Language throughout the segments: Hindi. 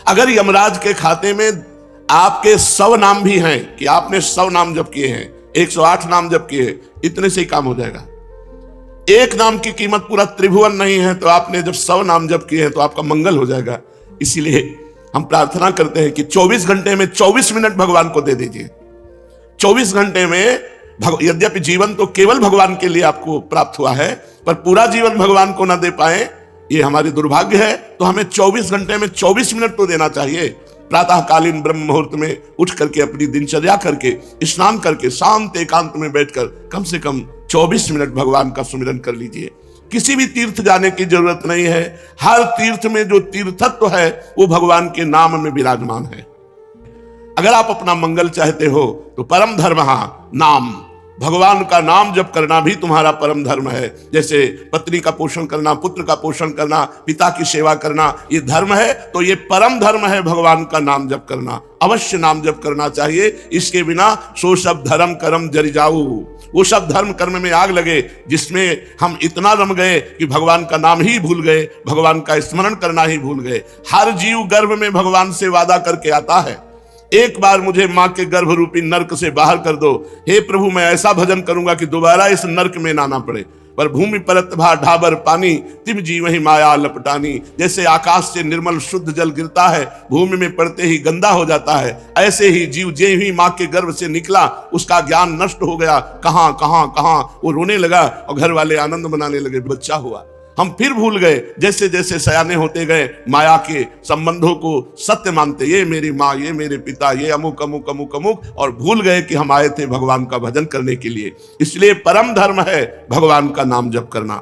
अगर यमराज के खाते में आपके 100 नाम भी हैं कि आपने 100 नाम जप किए हैं, 108 नाम जप किए, इतने से ही काम हो जाएगा। एक नाम की कीमत पूरा त्रिभुवन नहीं है, तो आपने जब 100 नाम जप किए हैं तो आपका मंगल हो जाएगा। इसीलिए हम प्रार्थना करते हैं कि 24 घंटे में 24 मिनट भगवान को दे दीजिए। 24 घंटे में यद्यपि जीवन तो केवल भगवान के लिए आपको प्राप्त हुआ है, पर पूरा जीवन भगवान को ना दे पाए ये हमारी दुर्भाग्य है। तो हमें 24 घंटे में 24 मिनट तो देना चाहिए। प्रातःकालीन ब्रह्म मुहूर्त में उठ करके अपनी दिनचर्या करके स्नान करके शांत एकांत में बैठकर कम से कम 24 मिनट भगवान का सुमिरन कर लीजिए। किसी भी तीर्थ जाने की जरूरत नहीं है। हर तीर्थ में जो तीर्थत्व है वो भगवान के नाम में विराजमान है। अगर आप अपना मंगल चाहते हो तो परम धर्म नाम, भगवान का नाम जप करना भी तुम्हारा परम धर्म है। जैसे पत्नी का पोषण करना, पुत्र का पोषण करना, पिता की सेवा करना, ये धर्म है, तो ये परम धर्म है भगवान का नाम जप करना। अवश्य नाम जप करना चाहिए। इसके बिना सो सब धर्म कर्म जरि जाऊ, वो सब धर्म कर्म में आग लगे जिसमें हम इतना रम गए कि भगवान का नाम ही भूल गए, भगवान का स्मरण करना ही भूल गए। हर जीव गर्भ में भगवान से वादा करके आता है, एक बार मुझे मां के गर्भ रूपी नरक से बाहर कर दो, हे प्रभु मैं ऐसा भजन करूंगा कि दोबारा इस नरक में ना पड़े। पर भूमि परत भा ढाबर पानी, तिम जीव ही माया लपटानी। जैसे आकाश से निर्मल शुद्ध जल गिरता है, भूमि में पड़ते ही गंदा हो जाता है, ऐसे ही जीव जे ही मां के गर्भ से निकला उसका ज्ञान नष्ट हो गया। कहां कहां कहां वो रोने लगा और घर वाले आनंद मनाने लगे, बच्चा हुआ। हम फिर भूल गए, जैसे जैसे सयाने होते गए माया के संबंधों को सत्य मानते, ये मेरी माँ, ये मेरे पिता, ये अमुक अमुक अमुक अमुक, और भूल गए कि हम आए थे भगवान का भजन करने के लिए। इसलिए परम धर्म है भगवान का नाम जप करना।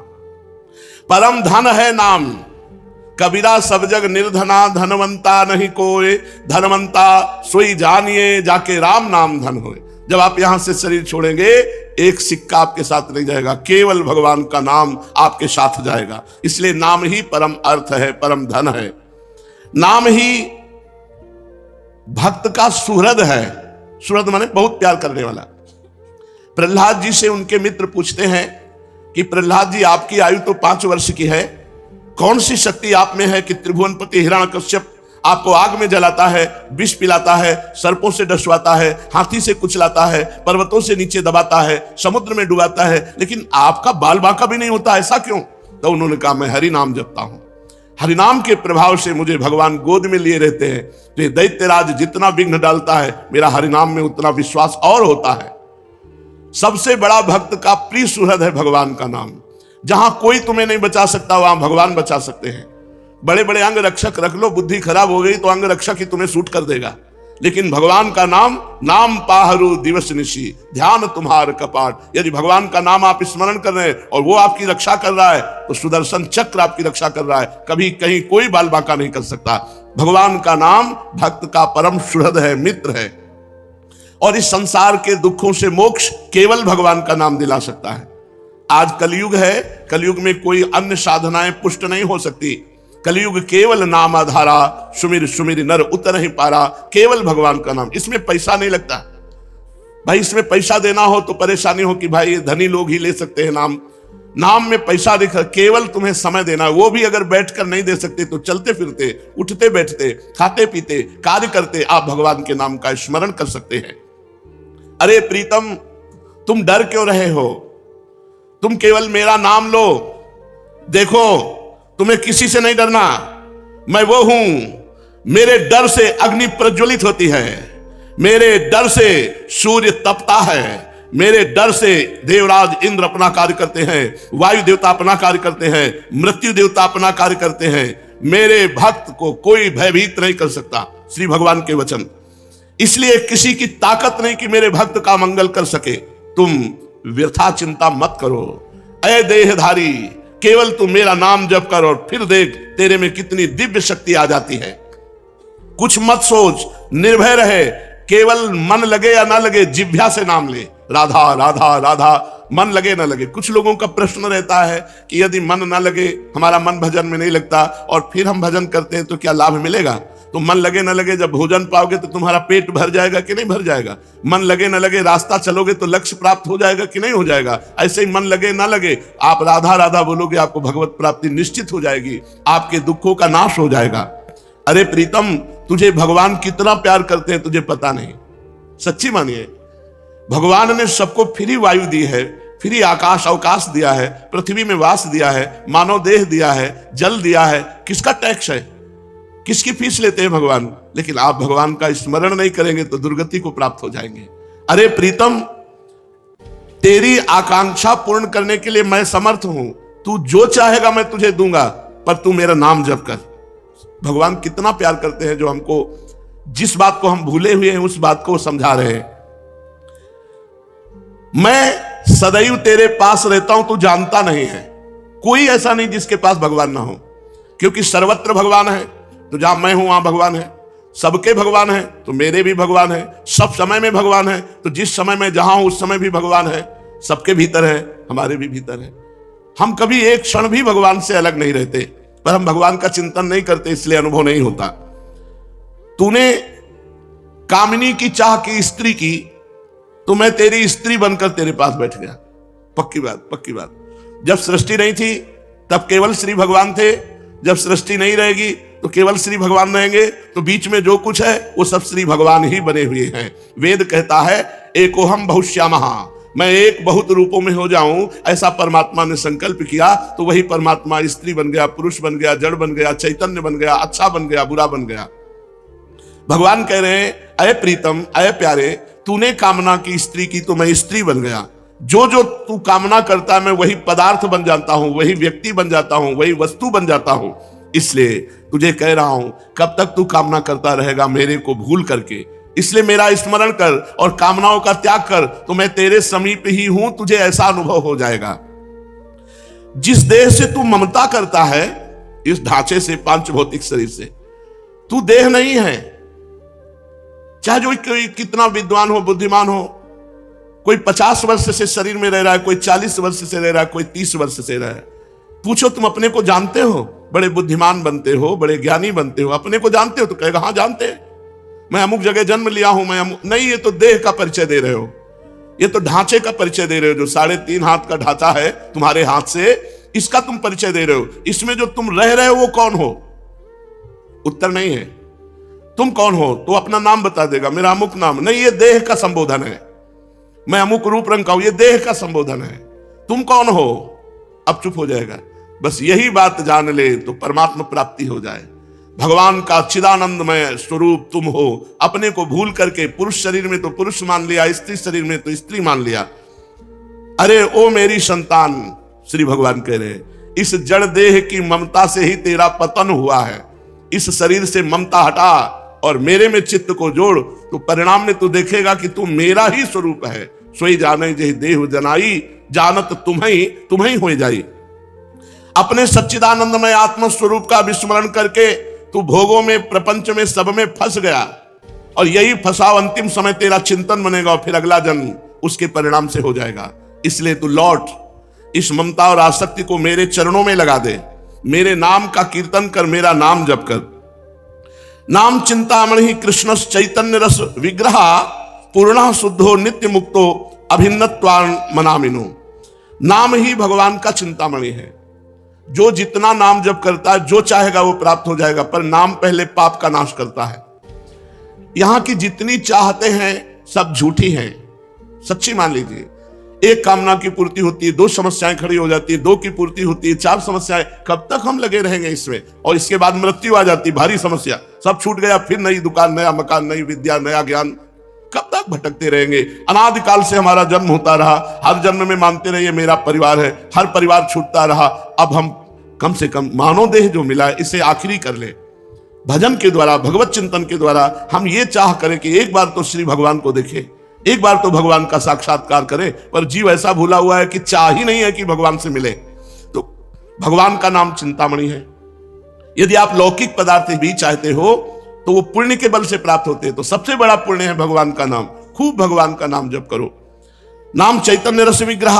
परम धन है नाम, कबीरा सब जग निर्धना, धनवंता नहीं कोई, धनवंता सोई जानिए जाके राम नाम धन होए। जब आप यहां से शरीर छोड़ेंगे एक सिक्का आपके साथ नहीं जाएगा, केवल भगवान का नाम आपके साथ जाएगा। इसलिए नाम ही परम अर्थ है, परम धन है। नाम ही भक्त का सुहृद है। सुहृद माने बहुत प्यार करने वाला। प्रहलाद जी से उनके मित्र पूछते हैं कि प्रहलाद जी आपकी आयु तो 5 वर्ष की है, कौन सी शक्ति आप में है कि त्रिभुवनपति हिरण्यकश्यप आपको आग में जलाता है, विष पिलाता है, सर्पों से डसवाता है, हाथी से कुचलाता है, पर्वतों से नीचे दबाता है, समुद्र में डुबाता है, लेकिन आपका बाल बांका भी नहीं होता, ऐसा क्यों? तो उन्होंने कहा मैं हरि नाम जपता हूं, हरिनाम के प्रभाव से मुझे भगवान गोद में लिए रहते हैं। तो दैत्यराज जितना विघ्न डालता है मेरा हरिनाम में उतना विश्वास और होता है। सबसे बड़ा भक्त का प्रिय सुहृद है भगवान का नाम। जहां कोई तुम्हें नहीं बचा सकता वहां भगवान बचा सकते हैं। बड़े बड़े अंग रक्षक रख लो, बुद्धि खराब हो गई तो अंग रक्षक ही तुम्हें सूट कर देगा, लेकिन भगवान का नाम, नाम पाहरू दिवस निशी, ध्यान तुम्हार कपाट। यदि भगवान का नाम आप स्मरण कर रहे हैं और वो आपकी रक्षा कर रहा है तो सुदर्शन चक्र आपकी रक्षा कर रहा है, कभी कहीं कोई बाल बांका नहीं कर सकता। भगवान का नाम भक्त का परम सुहृद है, मित्र है, और इस संसार के दुखों से मोक्ष केवल भगवान का नाम दिला सकता है। आज कलयुग है, कलयुग में कोई अन्य साधनाएं पुष्ट नहीं हो सकती। कलयुग केवल नाम आधारा, सुमिर सुमिर नर उतर ही पारा। केवल भगवान का नाम, इसमें पैसा नहीं लगता भाई। इसमें पैसा देना हो तो परेशानी हो कि भाई ये धनी लोग ही ले सकते हैं नाम। नाम में पैसा दिख, केवल तुम्हें समय देना, वो भी अगर बैठकर नहीं दे सकते तो चलते फिरते, उठते बैठते, खाते पीते, कार्य करते आप भगवान के नाम का स्मरण कर सकते हैं। अरे प्रीतम, तुम डर क्यों रहे हो? तुम केवल मेरा नाम लो, देखो तुम्हें किसी से नहीं डरना। मैं वो हूं, मेरे डर से अग्नि प्रज्वलित होती है, मेरे डर से सूर्य तपता है, मेरे डर से देवराज इंद्र अपना कार्य करते हैं, वायु देवता अपना कार्य करते हैं, मृत्यु देवता अपना कार्य करते हैं। मेरे भक्त को कोई भयभीत नहीं कर सकता, श्री भगवान के वचन। इसलिए किसी की ताकत नहीं कि मेरे भक्त का मंगल कर सके। तुम व्यथा चिंता मत करो, ऐ देहधारी, केवल तू मेरा नाम जप कर और फिर देख तेरे में कितनी दिव्य शक्ति आ जाती है। कुछ मत सोच, निर्भय रहे, केवल मन लगे या ना लगे जिह्वा से नाम ले, राधा राधा राधा, मन लगे ना लगे। कुछ लोगों का प्रश्न रहता है कि यदि मन ना लगे, हमारा मन भजन में नहीं लगता और फिर हम भजन करते हैं तो क्या लाभ मिलेगा? तो मन लगे ना लगे, जब भोजन पाओगे तो तुम्हारा पेट भर जाएगा कि नहीं भर जाएगा? मन लगे ना लगे, रास्ता चलोगे तो लक्ष्य प्राप्त हो जाएगा कि नहीं हो जाएगा? ऐसे ही मन लगे ना लगे, आप राधा राधा बोलोगे, आपको भगवत प्राप्ति निश्चित हो जाएगी, आपके दुखों का नाश हो जाएगा। अरे प्रीतम, तुझे भगवान कितना प्यार करते हैं तुझे पता नहीं। सच्ची मानिए, भगवान ने सबको फ्री वायु दी है, फ्री आकाश अवकाश दिया है, पृथ्वी में वास दिया है, मानव देह दिया है, जल दिया है। किसका टैक्स है? किसकी फीस लेते हैं भगवान? लेकिन आप भगवान का स्मरण नहीं करेंगे तो दुर्गति को प्राप्त हो जाएंगे। अरे प्रीतम, तेरी आकांक्षा पूर्ण करने के लिए मैं समर्थ हूं। तू जो चाहेगा मैं तुझे दूंगा, पर तू मेरा नाम जप कर। भगवान कितना प्यार करते हैं, जो हमको जिस बात को हम भूले हुए हैं उस बात को समझा रहे हैं। मैं सदैव तेरे पास रहता हूं, तू जानता नहीं है। कोई ऐसा नहीं जिसके पास भगवान ना हो, क्योंकि सर्वत्र भगवान है। तो जहां मैं हूं वहां भगवान है, सबके भगवान है तो मेरे भी भगवान है, सब समय में भगवान है तो जिस समय में जहां हूं उस समय भी भगवान है। सबके भीतर है, हमारे भी भीतर है। हम कभी एक क्षण भी भगवान से अलग नहीं रहते, पर हम भगवान का चिंतन नहीं करते, इसलिए अनुभव नहीं होता। तूने कामिनी की चाह की स्त्री की, तो मैं तेरी स्त्री बनकर तेरे पास बैठ गया। पक्की बात, पक्की बात। जब सृष्टि नहीं थी तब केवल श्री भगवान थे, जब सृष्टि नहीं रहेगी तो केवल श्री भगवान रहेंगे। तो बीच में जो कुछ है वो सब श्री भगवान ही बने हुए हैं। वेद कहता है एकोहम बहुश्यामः, मैं एक बहुत रूपों में हो जाऊं, ऐसा परमात्मा ने संकल्प किया। तो वही परमात्मा स्त्री बन गया, पुरुष बन गया, जड़ बन गया, चैतन्य बन गया, अच्छा बन गया, बुरा बन गया। भगवान कह रहे हैं अय प्रीतम, अय प्यारे, तूने कामना की स्त्री की तो मैं स्त्री बन गया। जो जो तू कामना करता है मैं वही पदार्थ बन जाता हूं, वही व्यक्ति बन जाता हूं, वही वस्तु बन जाता हूं। इसलिए तुझे कह रहा हूं, कब तक तू कामना करता रहेगा मेरे को भूल करके? इसलिए मेरा स्मरण कर और कामनाओं का त्याग कर, तो मैं तेरे समीप ही हूं, तुझे ऐसा अनुभव हो जाएगा। जिस देह से तू ममता करता है, इस ढांचे से, पांच भौतिक शरीर से, तू देह नहीं है। चाहे जो कोई कितना विद्वान हो, बुद्धिमान हो, कोई 50 वर्ष से शरीर में रह रहा है, कोई 40 वर्ष से रह रहा है, कोई 30 वर्ष से रह रहा है। पूछो तुम अपने को जानते हो? बड़े बुद्धिमान बनते हो, बड़े ज्ञानी बनते हो, अपने को जानते हो? तो कहेगा हाँ जानते हैं, मैं अमुक जगह जन्म लिया हूं, मैं नहीं। ये तो देह का परिचय दे रहे हो, ये तो ढांचे का परिचय दे रहे हो। जो 3.5 हाथ का ढांचा है तुम्हारे हाथ से, इसका तुम परिचय दे रहे हो। इसमें जो तुम रह रहे हो वो कौन हो? उत्तर नहीं है। तुम कौन हो? तो अपना नाम बता देगा, मेरा अमुक नाम। नहीं, ये देह का संबोधन है। मैं अमुक रूप रंग का हूं, ये देह का संबोधन है। तुम कौन हो? अब चुप हो जाएगा। बस यही बात जान ले तो परमात्मा प्राप्ति हो जाए। भगवान का चिदानंदमय स्वरूप तुम हो। अपने को भूल करके पुरुष शरीर में तो पुरुष मान लिया, स्त्री शरीर में तो स्त्री मान लिया। अरे ओ मेरी संतान, श्री भगवान कह रहे हैं, इस जड़ देह की ममता से ही तेरा पतन हुआ है। इस शरीर से ममता हटा और मेरे में चित्त को जोड़, तो परिणाम में तू देखेगा कि तू मेरा ही स्वरूप है। सोई जाने जही देह जनाई, जानत तुम्हें हो जाई। अपने सच्चिदानंदमय आत्म स्वरूप का विस्मरण करके तू भोगों में, प्रपंच में, सब में फंस गया। और यही फंसाव अंतिम समय तेरा चिंतन बनेगा और फिर अगला जन्म उसके परिणाम से हो जाएगा। इसलिए तू लौट, इस ममता और आसक्ति को मेरे चरणों में लगा दे। मेरे नाम का कीर्तन कर, मेरा नाम जप कर। नाम चिंतामणि कृष्ण चैतन्य रस विग्रह, पूर्ण शुद्धो नित्य मुक्तो अभिन्नत्वान् मनामिनो। नाम ही भगवान का चिंतामणि है। जो जितना नाम जप करता है, जो चाहेगा वो प्राप्त हो जाएगा। पर नाम पहले पाप का नाश करता है। यहां की जितनी चाहते हैं सब झूठी हैं। सच्ची मान लीजिए, एक कामना की पूर्ति होती है, 2 समस्याएं खड़ी हो जाती है, 2 की पूर्ति होती है, 4 समस्याएं। कब तक हम लगे रहेंगे इसमें? और इसके बाद मृत्यु आ जाती, भारी समस्या, सब छूट गया। फिर नई दुकान, नया मकान, नई विद्या, नया ज्ञान। कब तक भटकते रहेंगे? अनादिकाल से हमारा जन्म होता रहा, हर जन्म में मानते रहिए मेरा परिवार है, हर परिवार छूटता रहा। अब हम कम से कम मानव देह जो मिला है इसे आखिरी कर ले। भजन के द्वारा, भगवत चिंतन के द्वारा हम ये चाह करें कि एक बार तो श्री भगवान को देखें, एक बार तो भगवान का साक्षात्कार करें। पर जीव ऐसा भूला हुआ है कि चाह ही नहीं है कि भगवान से मिले। तो भगवान का नाम चिंतामणि है। यदि आप लौकिक पदार्थ भी चाहते हो तो वो पुण्य के बल से प्राप्त होते हैं। तो सबसे बड़ा पुण्य है भगवान का नाम। खूब भगवान का नाम जप करो। नाम चैतन्य रस विग्रह,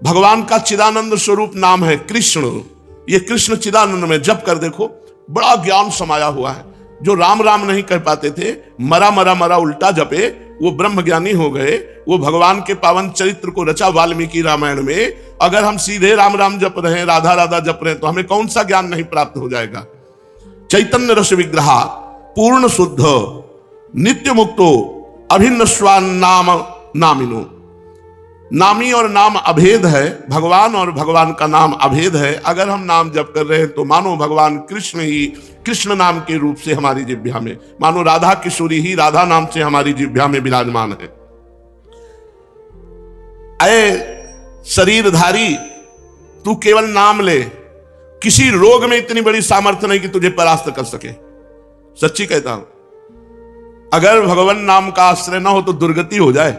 भगवान का चिदानंद स्वरूप नाम है कृष्ण। ये कृष्ण चिदानंद में जप कर देखो, बड़ा ज्ञान समाया हुआ है। जो राम राम नहीं कर पाते थे, मरा मरा मरा उल्टा जपे, वो ब्रह्म ज्ञानी हो गए। वो भगवान के पावन चरित्र को रचा वाल्मीकि रामायण में। अगर हम सीधे राम राम जप रहे हैं, राधा राधा जप रहे हैं, तो हमें कौन सा ज्ञान नहीं प्राप्त हो जाएगा? चैतन्य रस विग्रह, पूर्ण शुद्ध नित्य मुक्तो अभिन्न स्वान नाम नामिनो। नामी और नाम अभेद है, भगवान और भगवान का नाम अभेद है। अगर हम नाम जप कर रहे हैं तो मानो भगवान कृष्ण ही कृष्ण नाम के रूप से हमारी जिह्वा में, मानो राधा किशोरी ही राधा नाम से हमारी जिह्वा में विराजमान है। अये शरीरधारी, तू केवल नाम ले, किसी रोग में इतनी बड़ी सामर्थ्य नहीं कि तुझे परास्त कर सके। सच्ची कहता हूं, अगर भगवान नाम का आश्रय ना हो तो दुर्गति हो जाए।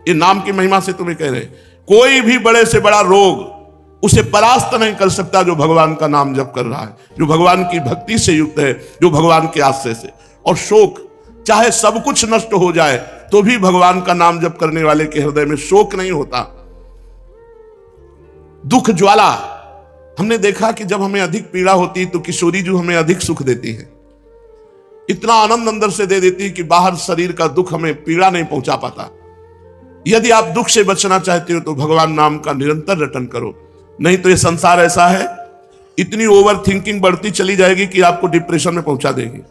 ये नाम की महिमा से तुम्हें कह रहे हैं, कोई भी बड़े से बड़ा रोग उसे परास्त नहीं कर सकता जो भगवान का नाम जप कर रहा है, जो भगवान की भक्ति से युक्त है, जो भगवान के आश्रय से। और शोक, चाहे सब कुछ नष्ट हो जाए तो भी भगवान का नाम जप करने वाले के हृदय में शोक नहीं होता। दुख ज्वाला, हमने देखा कि जब हमें अधिक पीड़ा होती तो किशोरी जो हमें अधिक सुख देती है, इतना आनंद अंदर से दे देती है कि बाहर शरीर का दुख हमें पीड़ा नहीं पहुंचा पाता। यदि आप दुख से बचना चाहते हो तो भगवान नाम का निरंतर रटन करो, नहीं तो ये संसार ऐसा है, इतनी ओवर थिंकिंग बढ़ती चली जाएगी कि आपको डिप्रेशन में पहुंचा देगी।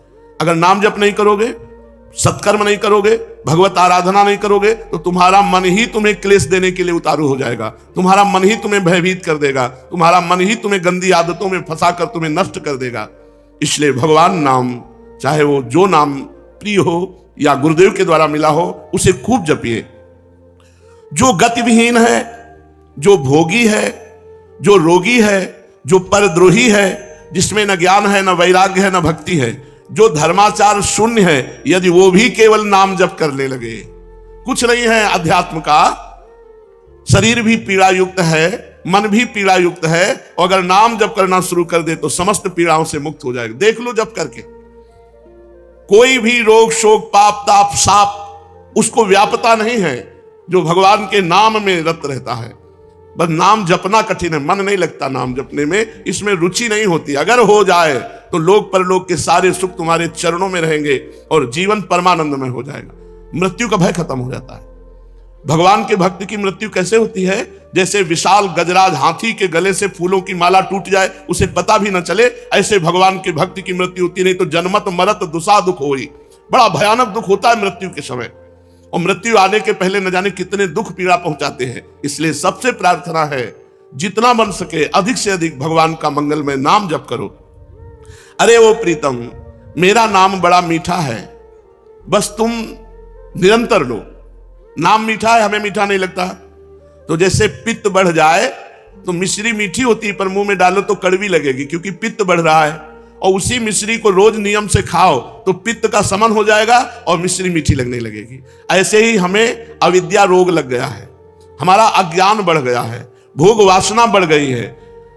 अगर नाम जप नहीं करोगे, सत्कर्म नहीं करोगे, भगवत आराधना नहीं करोगे तो तुम्हारा मन ही तुम्हें क्लेश देने के लिए उतारू हो जाएगा, तुम्हारा मन ही तुम्हें भयभीत कर देगा, तुम्हारा मन ही तुम्हें गंदी आदतों में फंसाकर तुम्हें नष्ट कर देगा। इसलिए भगवान नाम, चाहे वो जो नाम प्रिय हो या गुरुदेव के द्वारा मिला हो, उसे खूब जपिए। जो गतिविहीन है, जो भोगी है, जो रोगी है, जो परद्रोही है, जिसमें न ज्ञान है, न वैराग्य है, न भक्ति है, जो धर्माचार शून्य है, यदि वो भी केवल नाम जप करने लगे, कुछ नहीं है अध्यात्म का, शरीर भी पीड़ा युक्त है, मन भी पीड़ा युक्त है, और अगर नाम जप करना शुरू कर दे तो समस्त पीड़ाओं से मुक्त हो जाएगा। देख लो जप करके, कोई भी रोग शोक पाप ताप साप उसको व्यापता नहीं है जो भगवान के नाम में रत रहता है। बस नाम जपना कठिन है, मन नहीं लगता नाम जपने में, इसमें रुचि नहीं होती। अगर हो जाए तो लोक परलोक के सारे सुख तुम्हारे चरणों में रहेंगे और जीवन परमानंद में हो जाएगा। मृत्यु का भय खत्म हो जाता है। भगवान के भक्त की मृत्यु कैसे होती है? जैसे विशाल गजराज हाथी के गले से फूलों की माला टूट जाए, उसे पता भी न चले, ऐसे भगवान के भक्त की मृत्यु होती। नहीं तो जन्मत मरत दुसा दुख होई, बड़ा भयानक दुख होता है मृत्यु के समय, और मृत्यु आने के पहले न जाने कितने दुख पीड़ा पहुंचाते हैं। इसलिए सबसे प्रार्थना है, जितना बन सके अधिक से अधिक भगवान का मंगलमय नाम जप करो। अरे वो प्रीतम, मेरा नाम बड़ा मीठा है, बस तुम निरंतर लो। नाम मीठा है, हमें मीठा नहीं लगता। तो जैसे पित्त बढ़ जाए तो मिश्री मीठी होती है, पर मुंह में डालो तो कड़वी लगेगी क्योंकि पित्त बढ़ रहा है, और उसी मिश्री को रोज नियम से खाओ तो पित्त का समन हो जाएगा और मिश्री मीठी लगने लगेगी। ऐसे ही हमें अविद्या रोग लग गया है, हमारा अज्ञान बढ़ गया है, भोग वासना बढ़ गई है।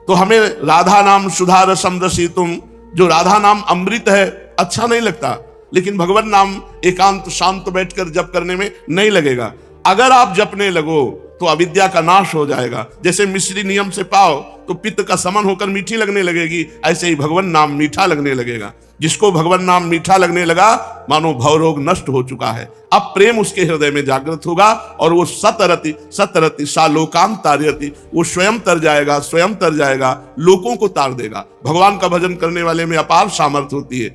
तो हमें राधा नाम सुधा रसम रसितुम, जो राधा नाम अमृत है, अच्छा नहीं लगता, लेकिन भगवान नाम एकांत शांत बैठकर जप करने में नहीं लगेगा। अगर आप जपने लगो तो अविद्या का नाश हो जाएगा। जैसे मिश्री नियम से पाओ तो पित्त का समन होकर मीठी लगने लगेगी, ऐसे ही भगवान नाम मीठा लगने लगेगा। जिसको भगवान नाम मीठा लगने लगा, मानो भवरोग नष्ट हो चुका है। अब प्रेम उसके हृदय में जागृत होगा और वो सतरति सतरति सालोकांत तारयति, वो स्वयं तर जाएगा, स्वयं तर जाएगा, लोगों को तार देगा। भगवान का भजन करने वाले में अपार सामर्थ्य होती है।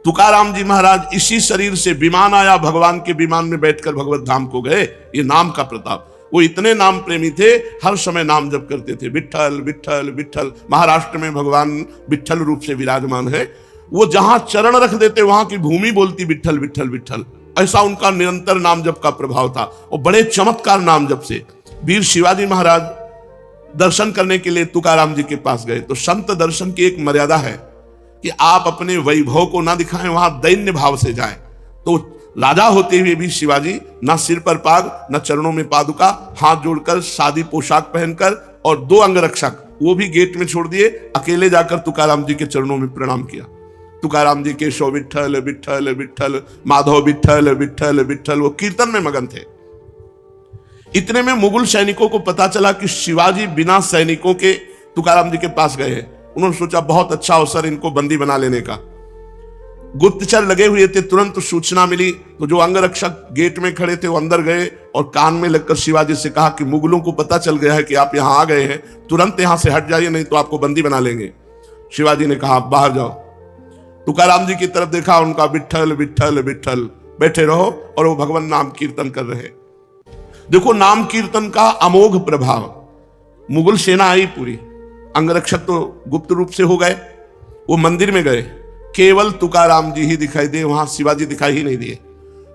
तुकाराम जी महाराज इसी शरीर से विमान आया, भगवान के विमान में बैठकर भगवत धाम को गए। ये नाम का प्रताप। वो इतने नाम प्रेमी थे, हर समय नाम जप करते थे, विठ्ठल विठ्ठल विठ्ठल। महाराष्ट्र में भगवान विठ्ठल रूप से विराजमान है। वो जहां चरण रख देते वहां की भूमि बोलती विठ्ठल विठ्ठल विठ्ठल। ऐसा उनका निरंतर नाम जप का प्रभाव था, और बड़े चमत्कार नाम जप से। वीर शिवाजी महाराज दर्शन करने के लिए तुकाराम जी के पास गए, तो संत दर्शन की एक मर्यादा है कि आप अपने वैभव को ना दिखाएं, वहां दैन्य भाव से जाएं। तो राजा होते हुए भी शिवाजी ना सिर पर पाग, ना चरणों में पादुका, हाथ जोड़कर सादी पोशाक पहनकर, और 2 अंगरक्षक वो भी गेट में छोड़ दिए, अकेले जाकर तुकाराम जी के चरणों में प्रणाम किया। तुकाराम जी केशव विठ्ठल विठ्ठल विठ्ठल, माधव विठ्ठल विठ्ठल विठ्ठल, वो कीर्तन में मगन थे। इतने में मुगल सैनिकों को पता चला कि शिवाजी बिना सैनिकों के तुकाराम जी के पास गए हैं। उन्होंने सोचा बहुत अच्छा अवसर इनको बंदी बना लेने का। गुप्तचर लगे हुए थे, तुरंत सूचना मिली तो जो अंगरक्षक गेट में खड़े थे वो अंदर गए और कान में लगकर शिवाजी से कहा कि मुगलों को पता चल गया है कि आप यहां आ गए हैं, तुरंत यहां से हट जाइए, नहीं तो आपको बंदी बना लेंगे। शिवाजी ने कहा बाहर जाओ। तुकाराम जी की तरफ देखा, उनका विठ्ठल विठ्ठल विठ्ठल, बैठे रहो और वो भगवान नाम कीर्तन कर रहे। देखो नाम कीर्तन का अमोघ प्रभाव। मुगल सेना आई पूरी, अंगरक्षक तो गुप्त रूप से हो गए, वो मंदिर में गए, केवल तुकाराम जी ही दिखाई दिए, वहां शिवाजी दिखाई ही नहीं दिए।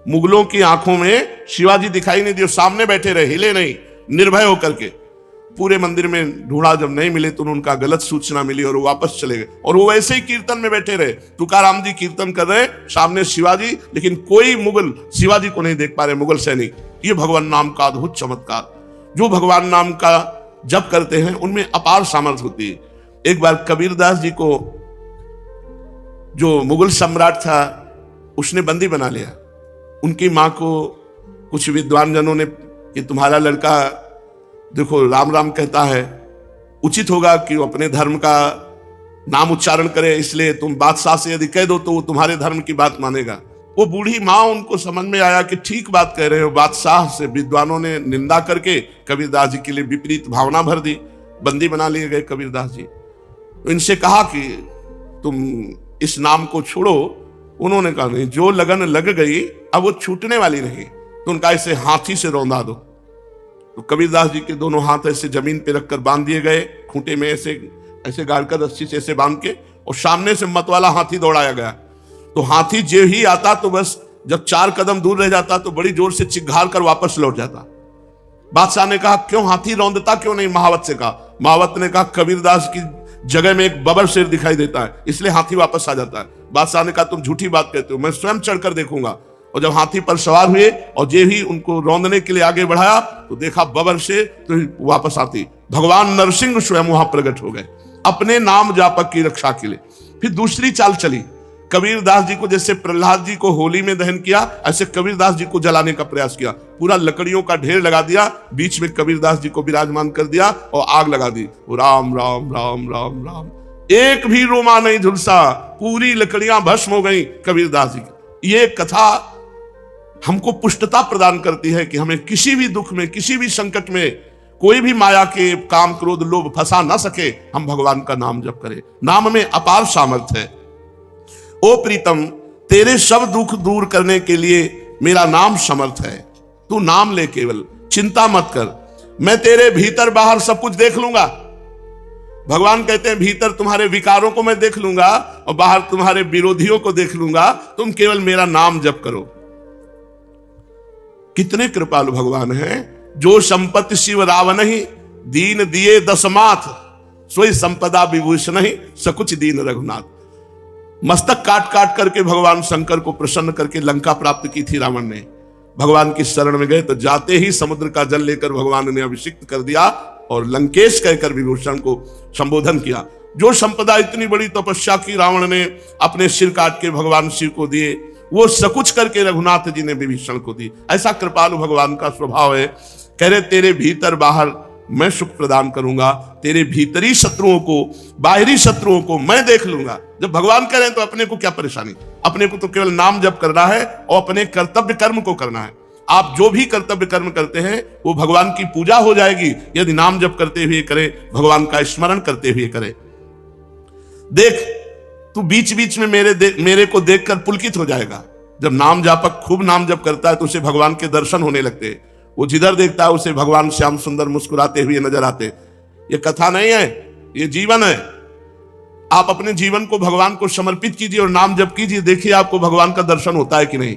मुगलों की आंखों में शिवाजी दिखाई नहीं दिए, सामने बैठे रहे, हिले नहीं, निर्भय होकर के। पूरे मंदिर में ढूंढा, जब नहीं मिले तो उनका गलत सूचना मिली और वो वापस चले गए। और वो वैसे ही कीर्तन में बैठे रहे, तुकाराम जी कीर्तन कर रहे, सामने शिवाजी, लेकिन कोई मुगल शिवाजी को नहीं देख पा रहे, मुगल सैनिक। ये भगवान नाम का अद्भुत चमत्कार। जो भगवान नाम का जप करते हैं उनमें अपार सामर्थ्य होती है। एक बार कबीरदास जी को जो मुगल सम्राट था उसने बंदी बना लिया। उनकी मां को कुछ विद्वान जनों ने कि तुम्हारा लड़का देखो राम राम कहता है, उचित होगा कि वो अपने धर्म का नाम उच्चारण करे, इसलिए तुम बादशाह से यदि कह दो तो वो तुम्हारे धर्म की बात मानेगा। वो बूढ़ी माँ, उनको समझ में आया कि ठीक बात कह रहे हो। बादशाह से विद्वानों ने निंदा करके कबीरदास जी के लिए विपरीत भावना भर दी, बंदी बना लिए गए कबीरदास जी। तो इनसे कहा कि तुम इस नाम को छोड़ो। उन्होंने कहा नहीं, जो लगन लग गई अब वो छूटने वाली नहीं। तो उनका ऐसे हाथी से रौंदा दो। तो कबीरदास जी के दोनों हाथ ऐसे जमीन पे रखकर बांध दिए गए, खूंटे में ऐसे ऐसे गाड़कर रस्सी से ऐसे बांध के, और सामने से मतवाला हाथी दौड़ाया गया। तो हाथी जो ही आता तो बस जब 4 कदम दूर रह जाता तो बड़ी जोर से चिघार कर वापस लौट जाता। बादशाह ने कहा क्यों हाथी रौंदता क्यों नहीं? महावत से कहा। महावत ने कहा कबीरदास की जगह में एक बबर शेर दिखाई देता है, इसलिए हाथी वापस आ जाता है। बादशाह ने कहा तुम झूठी बात कहते हो, मैं स्वयं चढ़कर देखूंगा। और जब हाथी पर सवार हुए और जे ही उनको रौंदने के लिए आगे बढ़ाया तो देखा बबर शेर, तो वापस आती भगवान नरसिंह स्वयं वहां प्रकट हो गए अपने नाम जापक की रक्षा के लिए। फिर दूसरी चाल चली, कबीरदास जी को जैसे प्रहलाद जी को होली में दहन किया, ऐसे कबीरदास जी को जलाने का प्रयास किया। पूरा लकड़ियों का ढेर लगा दिया, बीच में कबीरदास जी को विराजमान कर दिया और आग लगा दी। राम राम राम राम राम, एक भी रोमा नहीं झुलसा, पूरी लकड़ियां भस्म हो गई कबीरदास जी की। ये कथा हमको पुष्टता प्रदान करती है कि हमें किसी भी दुख में, किसी भी संकट में, कोई भी माया के काम क्रोध लोभ फंसा ना सके। हम भगवान का नाम जप करें, नाम में अपार सामर्थ्य है। ओ प्रीतम, तेरे सब दुख दूर करने के लिए मेरा नाम समर्थ है। तू नाम ले, केवल चिंता मत कर, मैं तेरे भीतर बाहर सब कुछ देख लूंगा। भगवान कहते हैं भीतर तुम्हारे विकारों को मैं देख लूंगा और बाहर तुम्हारे विरोधियों को देख लूंगा, तुम केवल मेरा नाम जप करो। कितने कृपालु भगवान हैं। जो संपत्ति शिव रावण ही, दीन दिए दसमाथ, सोई संपदा विभूषण ही, सकुच दीन रघुनाथ। मस्तक काट काट करके भगवान शंकर को प्रसन्न करके लंका प्राप्त की थी रावण ने। भगवान की शरण में गए तो जाते ही समुद्र का जल लेकर भगवान ने अभिषिक्त कर दिया और लंकेश कहकर विभूषण को संबोधन किया। जो संपदा इतनी बड़ी तपस्या की रावण ने अपने सिर काट के भगवान शिव को दिए, वो सकुच करके रघुनाथ जी ने विभीषण को दी। ऐसा कृपालु भगवान का स्वभाव है। कह रहे तेरे भीतर बाहर मैं सुख प्रदान करूंगा, तेरे भीतरी शत्रुओं को, बाहरी शत्रुओं को मैं देख लूंगा। जब भगवान कह रहे हैं तो अपने को क्या परेशानी? अपने को तो केवल नाम जप करना है और अपने कर्तव्य कर्म को करना है। आप जो भी कर्तव्य कर्म करते हैं वो भगवान की पूजा हो जाएगी यदि नाम जप करते हुए करें, भगवान का स्मरण करते हुए करें। देख, तू बीच बीच में मेरे को देखकर पुलकित हो जाएगा। जब नाम जापक खूब नाम जप करता है तो उसे भगवान के दर्शन होने लगते हैं। वो जिधर देखता है उसे भगवान श्याम सुंदर मुस्कुराते हुए नजर आते। ये कथा नहीं है, ये जीवन है। आप अपने जीवन को भगवान को समर्पित कीजिए और नाम जप कीजिए, देखिए आपको भगवान का दर्शन होता है कि नहीं।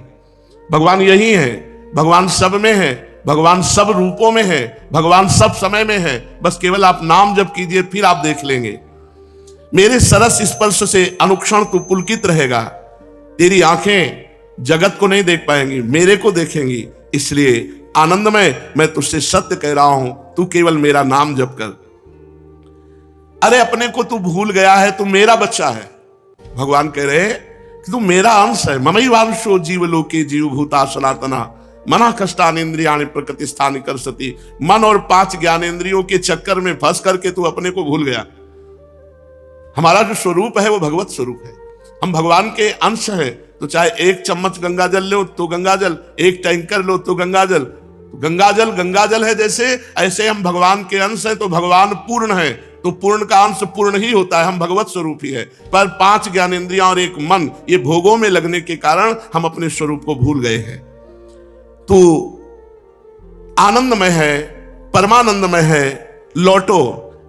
भगवान यही है, भगवान सब में है, भगवान सब रूपों में है, भगवान सब समय में है। बस केवल आप नाम जप कीजिए, फिर आप देख लेंगे। मेरे सरस स्पर्श से अनुक्षण तू पुलकित रहेगा। तेरी आंखें जगत को नहीं देख पाएंगी, मेरे को देखेंगी। इसलिए आनंदमय मैं तुझसे सत्य कह रहा हूं, तू केवल मेरा नाम जप कर। अरे अपने को तू भूल गया है, तू मेरा बच्चा है। भगवान कह रहे कि तू मेरा अंश है। ममैवांशो जीवलोके जीवभूता सनातना मना कष्टानेन्द्रियाणि प्रकृति स्थानि कर सती। मन और 5 ज्ञानेन्द्रियों के चक्कर में फंस करके तू अपने को भूल गया। हमारा जो स्वरूप है वो भगवत स्वरूप है। हम भगवान के अंश हैं। तो चाहे 1 चम्मच गंगा जल लो तो गंगा जल, 1 टैंकर लो तो गंगा जल। तो गंगा जल है जैसे, ऐसे हम भगवान के अंश हैं तो भगवान पूर्ण है। तो पूर्ण का अंश पूर्ण ही होता है, हम भगवत स्वरूप ही है। पर 5 ज्ञानेंद्रियां और 1 मन, ये भोगों में लगने के कारण हम अपने स्वरूप को भूल गए हैं। तो आनंदमय है, परमानंदमय है, लौटो,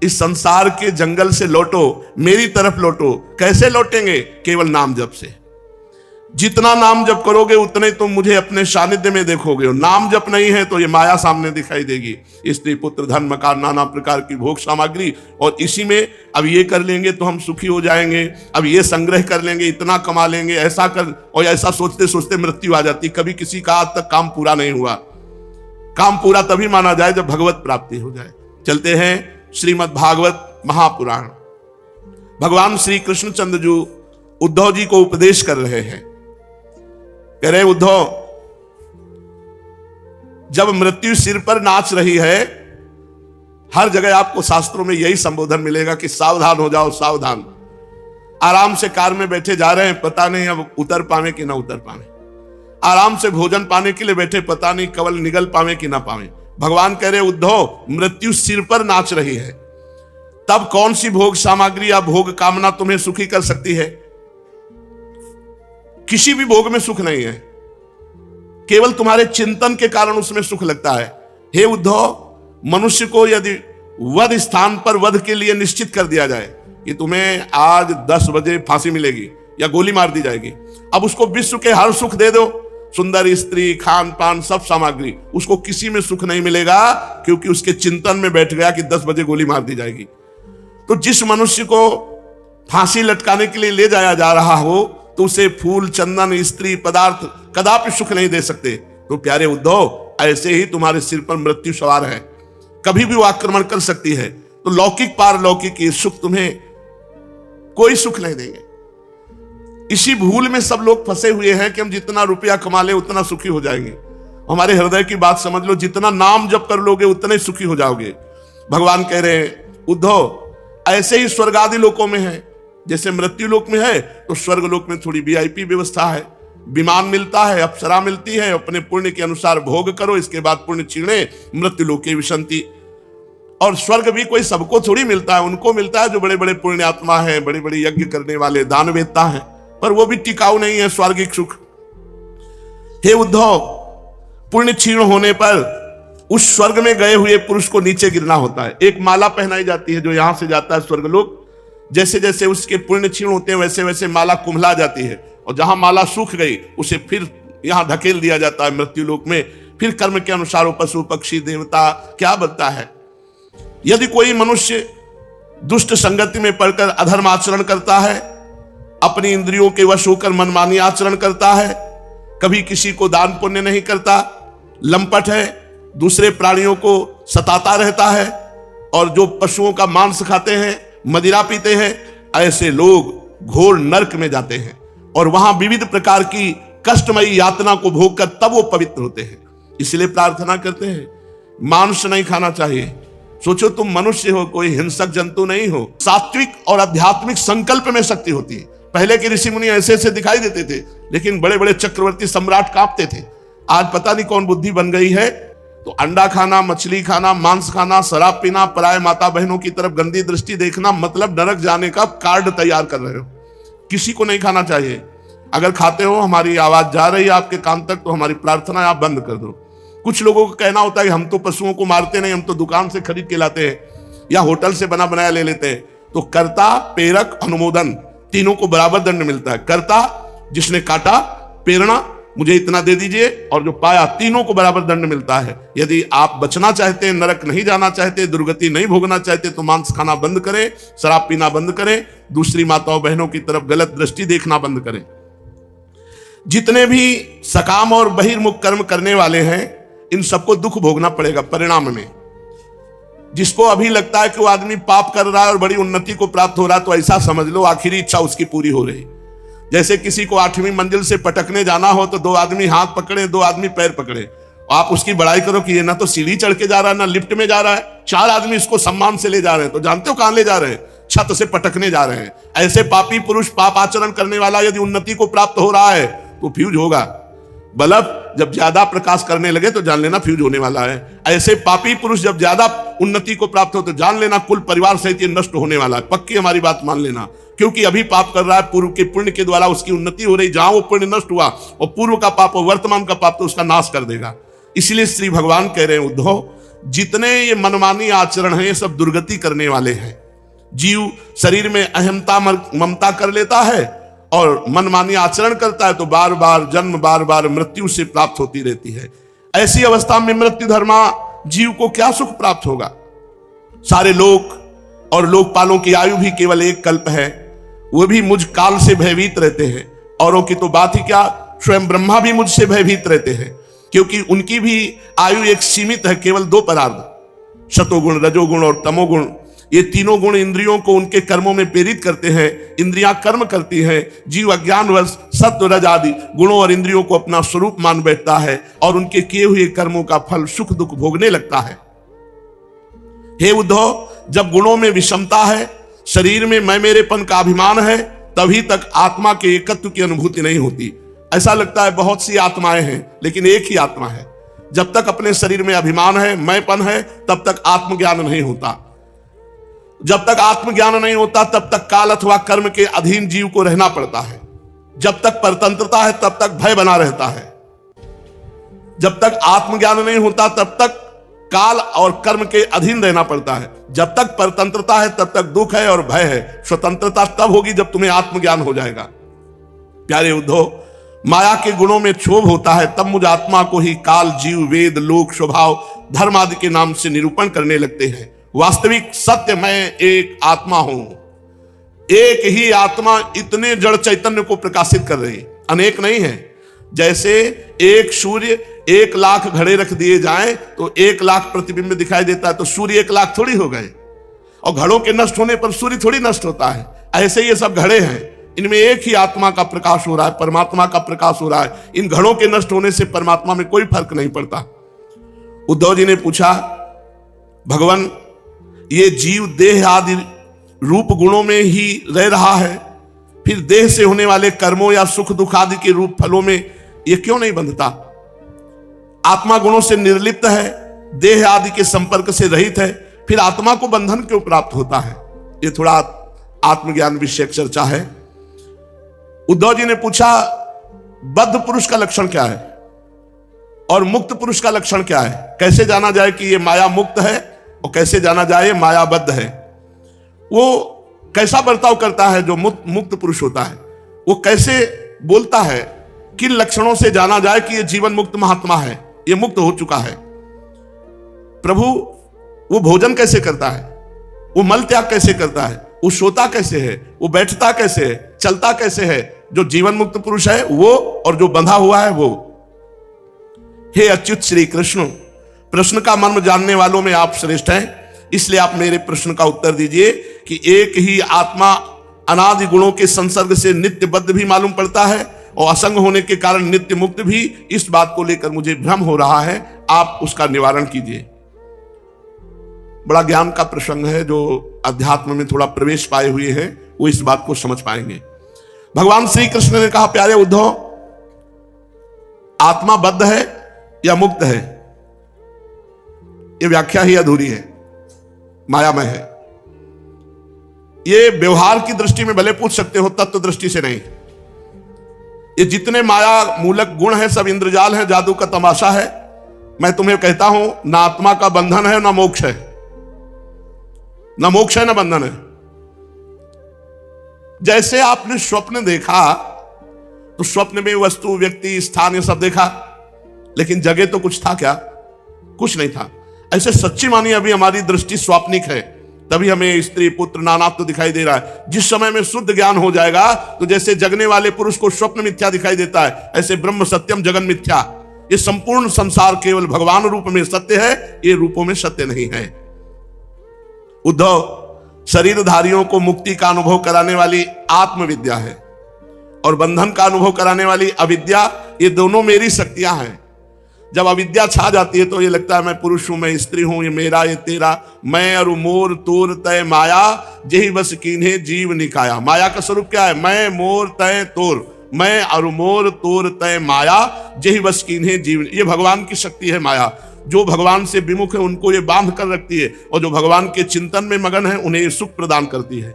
इस संसार के जंगल से लौटो, मेरी तरफ लौटो। कैसे लौटेंगे? केवल नाम जप से। जितना नाम जप करोगे उतने तुम मुझे अपने सानिध्य में देखोगे। और नाम जप नहीं है तो ये माया सामने दिखाई देगी, स्त्री पुत्र धन मकान नाना प्रकार की भोग सामग्री, और इसी में अब ये कर लेंगे तो हम सुखी हो जाएंगे, अब ये संग्रह कर लेंगे, इतना कमा लेंगे, ऐसा कर, और ऐसा सोचते सोचते मृत्यु आ जाती। कभी किसी का आज तक काम पूरा नहीं हुआ। काम पूरा तभी माना जाए जब भगवत प्राप्ति हो जाए। चलते हैं श्रीमद् भागवत महापुराण। भगवान श्री कृष्णचंद्र जी उद्धव जी को उपदेश कर रहे हैं। कह रहे उद्धव, जब मृत्यु सिर पर नाच रही है, हर जगह आपको शास्त्रों में यही संबोधन मिलेगा कि सावधान हो जाओ, सावधान। आराम से कार में बैठे जा रहे हैं, पता नहीं अब उतर पावे कि ना उतर पावे। आराम से भोजन पाने के लिए बैठे, पता नहीं कवल निगल पावे कि ना पावे। भगवान कह रहे उद्धव, मृत्यु सिर पर नाच रही है, तब कौन सी भोग सामग्री या भोग कामना तुम्हें सुखी कर सकती है? किसी भी भोग में सुख नहीं है, केवल तुम्हारे चिंतन के कारण उसमें सुख लगता है। हे उद्धव, मनुष्य को यदि वध स्थान पर वध के लिए निश्चित कर दिया जाए कि तुम्हें आज 10 बजे फांसी मिलेगी या गोली मार दी जाएगी, अब उसको विश्व के हर सुख दे दो, सुंदर स्त्री, खान पान, सब सामग्री, उसको किसी में सुख नहीं मिलेगा, क्योंकि उसके चिंतन में बैठ गया कि 10 बजे गोली मार दी जाएगी। तो जिस मनुष्य को फांसी लटकाने के लिए ले जाया जा रहा हो, तो उसे फूल, चंदन, स्त्री, पदार्थ कदापि सुख नहीं दे सकते। तो प्यारे उद्धव, ऐसे ही तुम्हारे सिर पर मृत्यु सवार है, कभी भी वो आक्रमण कर सकती है। तो लौकिक पारलौकिक ये सुख तुम्हें कोई सुख नहीं देंगे। इसी भूल में सब लोग फंसे हुए हैं कि हम जितना रुपया कमा ले उतना सुखी हो जाएंगे। हमारे हृदय की बात समझ लो, जितना नाम जप कर लोगे उतने सुखी हो जाओगे। भगवान कह रहे हैं उद्धव, ऐसे ही स्वर्ग आदि लोकों में है। जैसे मृत्यु लोक में है तो स्वर्ग लोक में थोड़ी VIP व्यवस्था है, विमान मिलता है, अप्सरा मिलती है, अपने पुण्य के अनुसार भोग करो, इसके बाद पुण्य छीणे, मृत्यु लोके विशंति। और स्वर्ग भी कोई सबको थोड़ी मिलता है, उनको मिलता है जो बड़े बड़े पुण्यात्मा हैं, बड़े बड़े यज्ञ करने वाले दानवेत्ता हैं, पर वो भी टिकाऊ नहीं है स्वर्गिक सुख। हे उद्धव, पुण्य क्षीण होने पर उस स्वर्ग में गए हुए पुरुष को नीचे गिरना होता है। एक माला पहनाई जाती है जो यहां से जाता है स्वर्गलोक, जैसे जैसे उसके पुण्य क्षीण होते हैं वैसे वैसे माला कुम्हला जाती है, और जहां माला सूख गई उसे फिर यहां धकेल दिया जाता है मृत्यु लोक में। फिर कर्म के अनुसार वो पशु पक्षी देवता क्या बनता है। यदि कोई मनुष्य दुष्ट संगति में पड़कर अधर्म आचरण करता है, अपनी इंद्रियों के वश होकर मनमानी आचरण करता है, कभी किसी को दान पुण्य नहीं करता, लंपट है, दूसरे प्राणियों को सताता रहता है, और जो पशुओं का मांस खाते हैं, मदिरा पीते हैं, ऐसे लोग घोर नरक में जाते हैं और वहां विविध प्रकार की कष्टमयी यातना को भोग कर तब वो पवित्र होते हैं। इसलिए प्रार्थना करते हैं मांस नहीं खाना चाहिए। सोचो तुम मनुष्य हो, कोई हिंसक जंतु नहीं हो। सात्विक और आध्यात्मिक संकल्प में शक्ति होती है। पहले के ऋषि मुनि ऐसे ऐसे दिखाई देते थे, लेकिन बड़े बड़े चक्रवर्ती सम्राट कांपते थे। आज पता नहीं कौन बुद्धि बन गई है, तो अंडा खाना, मछली खाना, मांस खाना, शराब पीना, पराये माता बहनों की तरफ गंदी दृष्टि देखना, मतलब नरक जाने का कार्ड तैयार कर रहे हो। किसी को नहीं खाना चाहिए। अगर खाते हो, हमारी आवाज जा रही है आपके कान तक, तो हमारी प्रार्थना आप बंद कर दो। कुछ लोगों को कहना होता है कि हम तो पशुओं को मारते नहीं, हम तो दुकान से खरीद के लाते हैं या होटल से बना बनाया ले लेते हैं। तो कर्ता, प्रेरक, अनुमोदन, तीनों को बराबर दंड मिलता है। कर्ता जिसने काटा, प्रेरणा मुझे इतना दे दीजिए, और जो पाया, तीनों को बराबर दंड मिलता है। यदि आप बचना चाहते हैं, नरक नहीं जाना चाहते, दुर्गति नहीं भोगना चाहते, तो मांस खाना बंद करें, शराब पीना बंद करें, दूसरी माताओं बहनों की तरफ गलत दृष्टि देखना बंद करें। जितने भी सकाम और बहिर्मुख कर्म करने वाले हैं, इन सबको दुख भोगना पड़ेगा परिणाम में। जिसको अभी लगता है कि वो आदमी पाप कर रहा है और बड़ी उन्नति को प्राप्त हो रहा है, तो ऐसा समझ लो आखिरी इच्छा उसकी पूरी हो रही। जैसे किसी को 8वीं मंजिल से पटकने जाना हो, तो 2 आदमी हाथ पकड़े, 2 आदमी पैर पकड़े, आप उसकी बड़ाई करो कि ये ना तो सीढ़ी चढ़ के जा रहा है, ना लिफ्ट में जा रहा है, 4 आदमी इसको सम्मान से ले जा रहे हैं, तो जानते हो कहां ले जा रहे हैं? छत से पटकने जा रहे हैं। ऐसे पापी पुरुष, पाप आचरण करने वाला यदि उन्नति को प्राप्त हो रहा है तो फ्यूज होगा। बल्ब जब ज्यादा प्रकाश करने लगे तो जान लेना फ्यूज होने वाला है। ऐसे पापी पुरुष जब ज्यादा उन्नति को प्राप्त हो तो जान लेना कुल परिवार सहित ये नष्ट होने वाला है। पक्की हमारी बात मान लेना, क्योंकि अभी पाप कर रहा है, पूर्व के पुण्य के द्वारा उसकी उन्नति हो रही। जहां वो पुण्य नष्ट हुआ और पूर्व का पाप और वर्तमान का पाप तो उसका नाश कर देगा। इसलिए श्री भगवान कह रहे हैं, उद्धव जितने ये मनमानी आचरण है ये सब दुर्गति करने वाले हैं। जीव शरीर में अहमता ममता कर लेता है और मनमानी आचरण करता है तो बार बार जन्म, बार बार मृत्यु से प्राप्त होती रहती है। ऐसी अवस्था में मृत्यु धर्मा जीव को क्या सुख प्राप्त होगा। सारे लोक और लोकपालों की आयु भी केवल एक कल्प है, वो भी मुझ काल से भयभीत रहते हैं। औरों की तो बात ही क्या, स्वयं ब्रह्मा भी मुझसे भयभीत रहते हैं, क्योंकि उनकी भी आयु एक सीमित है, केवल 2 पदार्थ, सतोगुण, रजोगुण और तमोगुण। ये तीनों गुण इंद्रियों को उनके कर्मों में प्रेरित करते हैं। इंद्रियां कर्म करती हैं, जीव अज्ञानवश सत्व रज आदि गुणों और इंद्रियों को अपना स्वरूप मान बैठता है और उनके किए हुए कर्मों का फल सुख दुख भोगने लगता है। हे उद्धव, जब गुणों में विषमता है, शरीर में मैं मेरेपन का अभिमान है, तभी तक आत्मा के एकत्व की अनुभूति नहीं होती। ऐसा लगता है बहुत सी आत्माएं हैं लेकिन एक ही आत्मा है। जब तक अपने शरीर में अभिमान है, मैंपन है, तब तक आत्मज्ञान नहीं होता। जब तक आत्मज्ञान नहीं होता तब तक काल अथवा कर्म के अधीन जीव को रहना पड़ता है। जब तक परतंत्रता है तब तक भय बना रहता है। जब तक आत्मज्ञान नहीं होता तब तक काल और कर्म के अधीन रहना पड़ता है। जब तक परतंत्रता है तब तक दुख है और भय है। स्वतंत्रता तब होगी जब तुम्हें आत्मज्ञान हो जाएगा। प्यारे उद्धव, माया के गुणों में क्षोभ होता है तब मुझ आत्मा को ही काल, जीव, वेद, लोक, स्वभाव, धर्म आदि के नाम से निरूपण करने लगते हैं। वास्तविक सत्य मैं एक आत्मा हूं। एक ही आत्मा इतने जड़ चैतन्य को प्रकाशित कर रही, अनेक नहीं है। जैसे एक सूर्य 1 लाख घड़े रख दिए जाएं तो 1 लाख प्रतिबिंब दिखाई देता है, तो सूर्य 1 लाख थोड़ी हो गए। और घड़ों के नष्ट होने पर सूर्य थोड़ी नष्ट होता है। ऐसे ये सब घड़े हैं, इनमें एक ही आत्मा का प्रकाश हो रहा है, परमात्मा का प्रकाश हो रहा है। इन घड़ों के नष्ट होने से परमात्मा में कोई फर्क नहीं पड़ता। उद्धव जी ने पूछा, भगवान ये जीव देह आदि रूप गुणों में ही रह रहा है, फिर देह से होने वाले कर्मों या सुख दुख आदि के रूप फलों में ये क्यों नहीं बंधता। आत्मा गुणों से निर्लिप्त है, देह आदि के संपर्क से रहित है, फिर आत्मा को बंधन क्यों प्राप्त होता है। ये थोड़ा आत्मज्ञान विषयक चर्चा है। उद्धव जी ने पूछा, बद्ध पुरुष का लक्षण क्या है और मुक्त पुरुष का लक्षण क्या है। कैसे जाना जाए कि ये माया मुक्त है और कैसे जाना जाए मायाबद्ध है। वो कैसा बर्ताव करता है जो मुक्त पुरुष होता है, वो कैसे बोलता है, किन लक्षणों से जाना जाए कि ये जीवन मुक्त महात्मा है, ये मुक्त हो चुका है। प्रभु वो भोजन कैसे करता है, वो मल त्याग कैसे करता है, वो सोता कैसे है, वो बैठता कैसे है, चलता कैसे है। जो जीवन मुक्त पुरुष है वो और जो बंधा हुआ है वो। हे अच्युत श्री कृष्ण, प्रश्न का मर्म जानने वालों में आप श्रेष्ठ हैं, इसलिए आप मेरे प्रश्न का उत्तर दीजिए कि एक ही आत्मा अनादि गुणों के संसर्ग से नित्य बद्ध भी मालूम पड़ता है और असंग होने के कारण नित्य मुक्त भी। इस बात को लेकर मुझे भ्रम हो रहा है, आप उसका निवारण कीजिए। बड़ा ज्ञान का प्रसंग है, जो अध्यात्म में थोड़ा प्रवेश पाए हुए हैं वो इस बात को समझ पाएंगे। भगवान श्री कृष्ण ने कहा, प्यारे उद्धव, आत्मा बद्ध है या मुक्त है, ये व्याख्या ही अधूरी है, मायामय है। ये व्यवहार की दृष्टि में भले पूछ सकते हो, तत्व दृष्टि से नहीं। ये जितने माया मूलक गुण है सब इंद्रजाल है, जादू का तमाशा है। मैं तुम्हें कहता हूं, ना आत्मा का बंधन है ना मोक्ष है, ना मोक्ष है ना बंधन है। जैसे आपने स्वप्न देखा तो स्वप्न में वस्तु, व्यक्ति, स्थान ये सब देखा, लेकिन जगह तो कुछ था क्या? कुछ नहीं था। ऐसे सच्ची मानी अभी हमारी दृष्टि स्वाप्निक है, तभी हमें स्त्री पुत्र नानात्व दिखाई दे रहा है। जिस समय में शुद्ध ज्ञान हो जाएगा तो जैसे जगने वाले पुरुष को स्वप्न मिथ्या दिखाई देता है, ऐसे ब्रह्म सत्यम जगन मिथ्या। ये संपूर्ण संसार केवल भगवान रूप में सत्य है, ये रूपों में सत्य नहीं है। उद्धव, शरीरधारियों को मुक्ति का अनुभव कराने वाली आत्मविद्या है और बंधन का अनुभव कराने वाली अविद्या, ये दोनों मेरी शक्तियां हैं। जब अविद्या छा जाती है तो ये लगता है मैं पुरुष हूं, मैं स्त्री हूं, ये मेरा, ये तेरा, मैं और मोर तोर तय माया, जेहि बस कीन्हे जीव निकाया। माया का स्वरूप क्या है? मैं, मोर, तय, तोर। मैं और मोर तोर तय माया जेहि बस कीन्हे जीवन। ये भगवान की शक्ति है माया। जो भगवान से विमुख है उनको ये बांध कर रखती है, और जो भगवान के चिंतन में मगन है उन्हें ये सुख प्रदान करती है।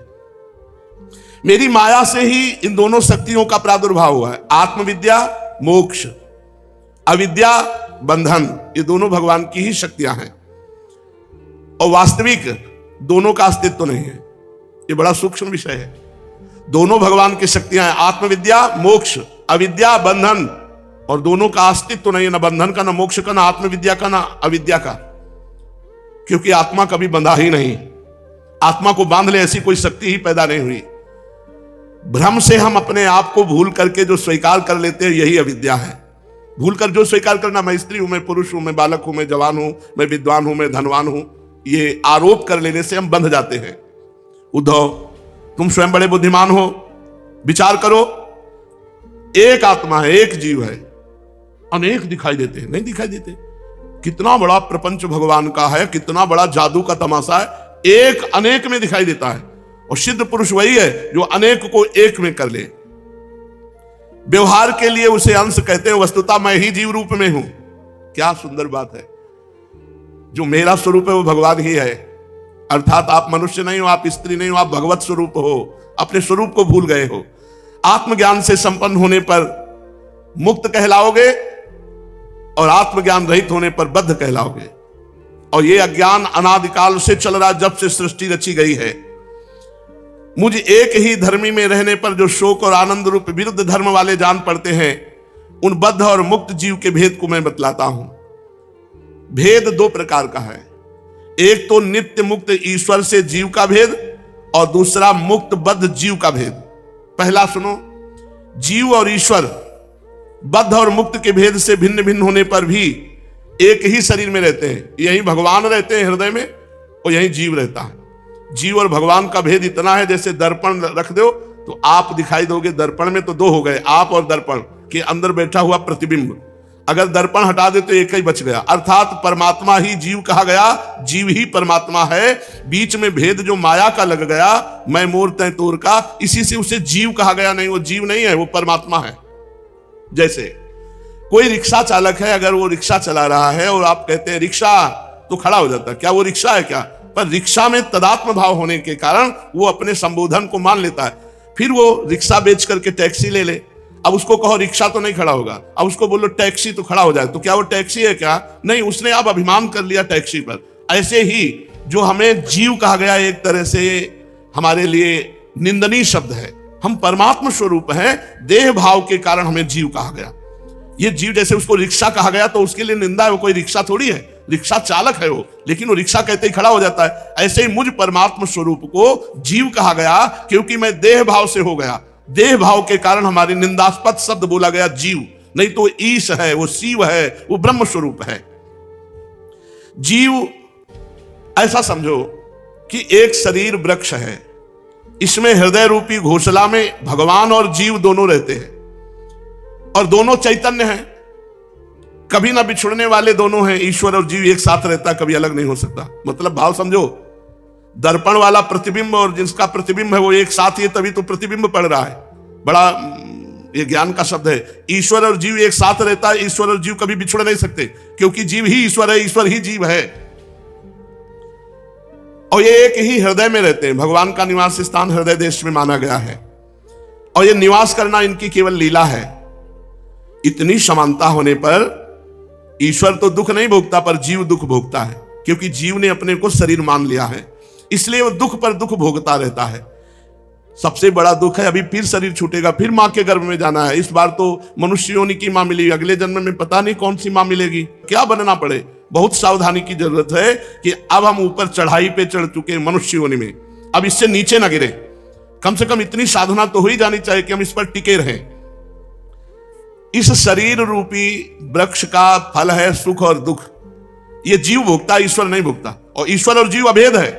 मेरी माया से ही इन दोनों शक्तियों का प्रादुर्भाव हुआ है। आत्मविद्या मोक्ष, अविद्या बंधन, ये दोनों भगवान की ही शक्तियां हैं, और वास्तविक दोनों का अस्तित्व नहीं है। ये बड़ा सूक्ष्म विषय है। दोनों भगवान की शक्तियां हैं, आत्मविद्या मोक्ष, अविद्या बंधन, और दोनों का अस्तित्व नहीं है, ना बंधन का, ना मोक्ष का, ना आत्मविद्या का, ना अविद्या का, क्योंकि आत्मा कभी बंधा ही नहीं। आत्मा को बांध ले ऐसी कोई शक्ति ही पैदा नहीं हुई। भ्रम से हम अपने आप को भूल करके जो स्वीकार कर लेते हैं यही अविद्या है। भूल कर जो स्वीकार करना, मैं स्त्री हूं, मैं पुरुष हूं, मैं बालक हूं, मैं जवान हूं, मैं विद्वान हूं, मैं धनवान हूं, ये आरोप कर लेने से हम बंध जाते हैं। उद्धव, तुम स्वयं बड़े बुद्धिमान हो, विचार करो, एक आत्मा है, एक जीव है, अनेक दिखाई देते हैं, नहीं दिखाई देते। कितना बड़ा प्रपंच भगवान का है, कितना बड़ा जादू का तमाशा है, एक अनेक में दिखाई देता है। और सिद्ध पुरुष वही है जो अनेक को एक में कर ले। व्यवहार के लिए उसे अंश कहते हैं, वस्तुतः मैं ही जीव रूप में हूं। क्या सुंदर बात है। जो मेरा स्वरूप है वो भगवान ही है, अर्थात आप मनुष्य नहीं हो, आप स्त्री नहीं हो, आप भगवत स्वरूप हो। अपने स्वरूप को भूल गए हो। आत्मज्ञान से संपन्न होने पर मुक्त कहलाओगे, और आत्मज्ञान रहित होने पर बद्ध कहलाओगे। और ये अज्ञान अनादिकाल से चल रहा, जब से सृष्टि रची गई है। मुझ एक ही धर्मी में रहने पर जो शोक और आनंद रूप विरुद्ध धर्म वाले जान पड़ते हैं, उन बद्ध और मुक्त जीव के भेद को मैं बतलाता हूं। भेद दो प्रकार का है। एक तो नित्य मुक्त ईश्वर से जीव का भेद, और दूसरा मुक्त बद्ध जीव का भेद। पहला सुनो, जीव और ईश्वर बद्ध और मुक्त के भेद से भिन्न भिन्न होने पर भी एक ही शरीर में रहते हैं। यही भगवान रहते हैं हृदय में, और यही जीव रहता है। जीव और भगवान का भेद इतना है, जैसे दर्पण रख दो तो आप दिखाई दोगे। दर्पण में तो दो हो गए, आप और दर्पण के अंदर बैठा हुआ प्रतिबिंब। अगर दर्पण हटा दे तो एक ही बच गया, अर्थात परमात्मा ही जीव कहा गया, जीव ही परमात्मा है। बीच में भेद जो माया का लग गया, मैं मोर तय तोर का, इसी से उसे जीव कहा गया। नहीं, वो जीव नहीं है, वो परमात्मा है। जैसे कोई रिक्शा चालक है, अगर वो रिक्शा चला रहा है और आप कहते हैं रिक्शा, तो खड़ा हो जाता है। क्या वो रिक्शा है क्या? पर रिक्शा में तदात्म भाव होने के कारण वो अपने संबोधन को मान लेता है। फिर वो रिक्शा बेच करके टैक्सी ले ले। अब उसको कहो रिक्शा तो नहीं खड़ा होगा, अब उसको बोलो टैक्सी तो खड़ा हो जाए, तो क्या वो टैक्सी है क्या? नहीं, उसने अब अभिमान कर लिया टैक्सी पर। ऐसे ही जो हमें जीव कहा गया, एक तरह से हमारे लिए निंदनीय शब्द है। हम परमात्मा स्वरूप हैं, देह भाव के कारण हमें जीव कहा गया। ये जीव, जैसे उसको रिक्शा कहा गया तो उसके लिए निंदा है, वो कोई रिक्शा थोड़ी है, रिक्शा चालक है वो, लेकिन वो रिक्शा कहते ही खड़ा हो जाता है। ऐसे ही मुझ परमात्मा स्वरूप को जीव कहा गया, क्योंकि मैं देह भाव से हो गया। देह भाव के कारण हमारी निंदास्पद शब्द बोला गया जीव। नहीं तो ईश है, वो शिव है, वो ब्रह्म स्वरूप है। जीव ऐसा समझो कि एक शरीर वृक्ष है, इसमें हृदय रूपी घोंसला में भगवान और जीव दोनों रहते हैं, और दोनों चैतन्य हैं, कभी ना बिछुड़ने वाले दोनों हैं। ईश्वर और जीव एक साथ रहता, कभी अलग नहीं हो सकता। मतलब भाव समझो, दर्पण वाला प्रतिबिंब और जिसका प्रतिबिंब है वो एक साथ ही, तभी तो प्रतिबिंब पड़ रहा है। बड़ा ये ज्ञान का शब्द है। ईश्वर और जीव एक साथ रहता है, ईश्वर और जीव कभी बिछुड़ नहीं सकते, क्योंकि जीव ही ईश्वर है, ईश्वर ही जीव है, और ये एक ही हृदय में रहते हैं। भगवान का निवास स्थान हृदय देश में माना गया है, और ये निवास करना इनकी केवल लीला है। इतनी समानता होने पर ईश्वर तो दुख नहीं भोगता, पर जीव दुख भोगता है, क्योंकि जीव ने अपने को शरीर मान लिया है, इसलिए वो दुख पर दुख भोगता रहता है। सबसे बड़ा दुख है अभी फिर शरीर छूटेगा, फिर मां के गर्भ में जाना है। इस बार तो मनुष्य योनि की मां मिली, अगले जन्म में पता नहीं कौन सी मां मिलेगी, क्या बनना पड़े। बहुत सावधानी की जरूरत है कि अब हम ऊपर चढ़ाई पे चढ़ चुके हैं मनुष्य योनि में, अब इससे नीचे ना गिरे। कम से कम इतनी साधना तो हो ही जानी चाहिए कि हम इस पर टिके रहें। इस शरीर रूपी वृक्ष का फल है सुख और दुख। ये जीव भोगता, ईश्वर नहीं भोगता, और ईश्वर और जीव अभेद है।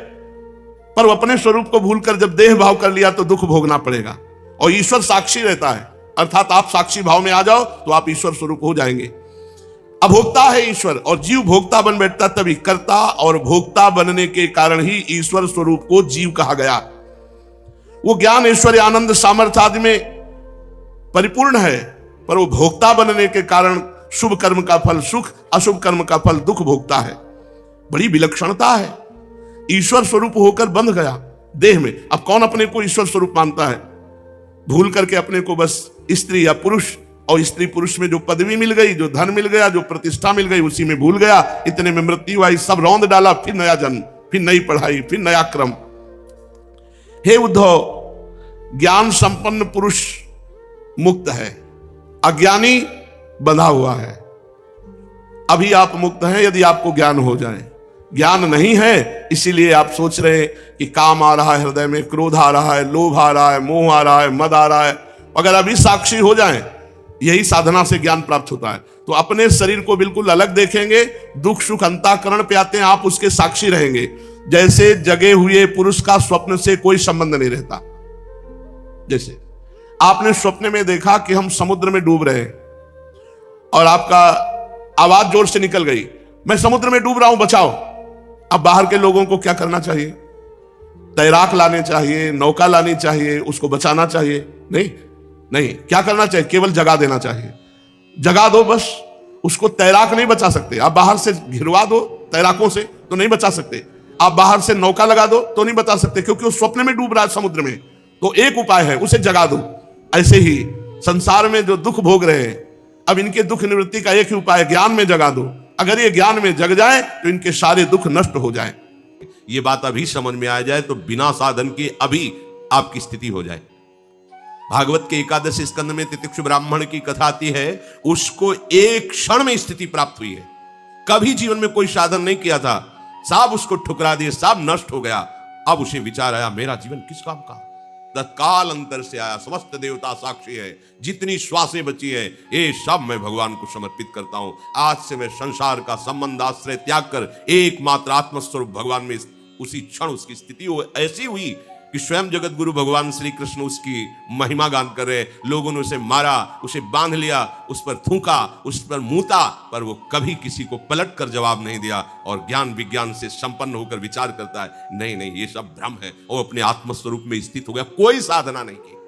पर वो अपने स्वरूप को भूलकर जब देह भाव कर लिया तो दुख भोगना पड़ेगा। और ईश्वर साक्षी रहता है, अर्थात आप साक्षी भाव में आ जाओ तो आप ईश्वर स्वरूप हो जाएंगे। अभोक्ता है ईश्वर, और जीव भोक्ता बन बैठता, तभी कर्ता और भोक्ता बनने के कारण ही ईश्वर स्वरूप को जीव कहा गया। वो ज्ञान, ऐश्वर्य, आनंद, सामर्थ्य आदि में परिपूर्ण है, पर वो भोक्ता बनने के कारण शुभ कर्म का फल सुख, अशुभ कर्म का फल दुख भोगता है। बड़ी विलक्षणता है। ईश्वर स्वरूप होकर बंध गया देह में। अब कौन अपने को ईश्वर स्वरूप मानता है? भूल करके अपने को बस स्त्री या पुरुष, और स्त्री पुरुष में जो पदवी मिल गई, जो धन मिल गया, जो प्रतिष्ठा मिल गई, उसी में भूल गया। इतने में मृत्यु आई, सब रौंद डाला, फिर नया जन्म, फिर नई पढ़ाई, फिर नया क्रम। हे उद्धव, ज्ञान संपन्न पुरुष मुक्त है, अज्ञानी बंधा हुआ है। अभी आप मुक्त हैं यदि आपको ज्ञान हो जाए। ज्ञान नहीं है, इसीलिए आप सोच रहे हैं कि काम आ रहा है हृदय में, क्रोध आ रहा है, लोभ आ रहा है, मोह आ रहा है, मद आ रहा है। अगर अभी साक्षी हो जाएं, यही साधना से ज्ञान प्राप्त होता है। तो अपने शरीर को बिल्कुल अलग देखेंगे, दुख सुख अंतःकरण पे आते हैं, आप उसके साक्षी रहेंगे। जैसे जगे हुए पुरुष का स्वप्न से कोई संबंध नहीं रहता। जैसे आपने स्वप्न में देखा कि हम समुद्र में डूब रहे हैं और आपका आवाज जोर से निकल गई, मैं समुद्र में डूब रहा हूं, बचाओ। अब बाहर के लोगों को क्या करना चाहिए? तैराक लाने चाहिए, नौका लानी चाहिए, उसको बचाना चाहिए? नहीं नहीं, क्या करना चाहिए? केवल जगा देना चाहिए। जगा दो बस, उसको तैराक नहीं बचा सकते। आप बाहर से घिरवा दो तैराकों से तो नहीं बचा सकते, आप बाहर से नौका लगा दो तो नहीं बचा सकते, क्योंकि वो स्वप्न में डूब रहा है समुद्र में। तो एक उपाय है, उसे जगा दो। ऐसे ही संसार में जो दुख भोग रहे हैं, अब इनके दुख निवृत्ति का एक ही उपाय है, ज्ञान में जगा दो। अगर ये ज्ञान में जग जाए तो इनके सारे दुख नष्ट हो जाए। ये बात अभी समझ में आ जाए तो बिना साधन के अभी आपकी स्थिति हो जाए। भागवत के 11 स्कंद में तितिक्षु ब्राह्मण की कथा आती है, उसको एक क्षण में स्थिति प्राप्त हुई है। कभी जीवन में कोई साधन नहीं किया था, सब उसको ठुकरा दिए, सब नष्ट हो गया। अब उसे विचार आया, मेरा जीवन किस काम का? तत्काल अंतर से आया, समस्त देवता साक्षी है, जितनी श्वासें बची है ये सब मैं भगवान को समर्पित करता हूं। आज से मैं संसार का संबंध आश्रय त्याग कर एकमात्र आत्मस्वरूप भगवान में, उसी क्षण उसकी स्थिति ऐसी हुई कि स्वयं जगत गुरु भगवान श्री कृष्ण उसकी महिमा गान कर रहे। लोगों ने उसे मारा, उसे बांध लिया, उस पर थूका, उस पर मूता, पर वो कभी किसी को पलट कर जवाब नहीं दिया और ज्ञान विज्ञान से संपन्न होकर विचार करता है, नहीं नहीं ये सब भ्रम है, और अपने आत्मस्वरूप में स्थित हो गया। कोई साधना नहीं की।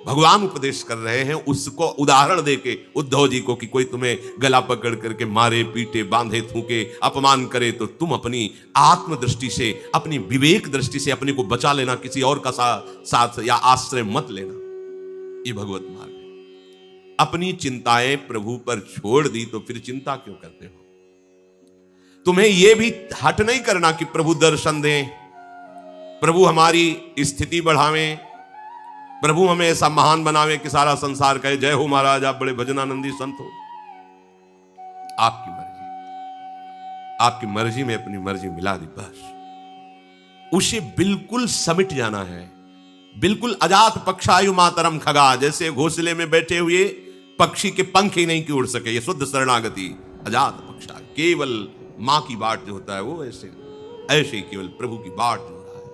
भगवान उपदेश कर रहे हैं, उसको उदाहरण देके उद्धव जी को कि कोई तुम्हें गला पकड़ करके मारे, पीटे, बांधे, थूके, अपमान करे तो तुम अपनी आत्म दृष्टि से, अपनी विवेक दृष्टि से अपने को बचा लेना, किसी और का साथ या आश्रय मत लेना। ये भगवत मार्ग है। अपनी चिंताएं प्रभु पर छोड़ दी तो फिर चिंता क्यों करते हो? तुम्हें यह भी हट नहीं करना कि प्रभु दर्शन दें, प्रभु हमारी स्थिति बढ़ावें, प्रभु हमें ऐसा महान बनावे कि सारा संसार कहे जय हो महाराज, आप बड़े भजनानंदी संत हो। आपकी मर्जी, आपकी मर्जी में अपनी मर्जी मिला दी, बस उसे बिल्कुल समिट जाना है। बिल्कुल अजात पक्षायु मातरम खगा, जैसे घोंसले में बैठे हुए पक्षी के पंख ही नहीं कि उड़ सके, ये शुद्ध शरणागति। अजात पक्षायु, केवल मां की बाट जो होता है वो ऐसे ऐसे ही केवल प्रभु की बाट जो हो रहा है।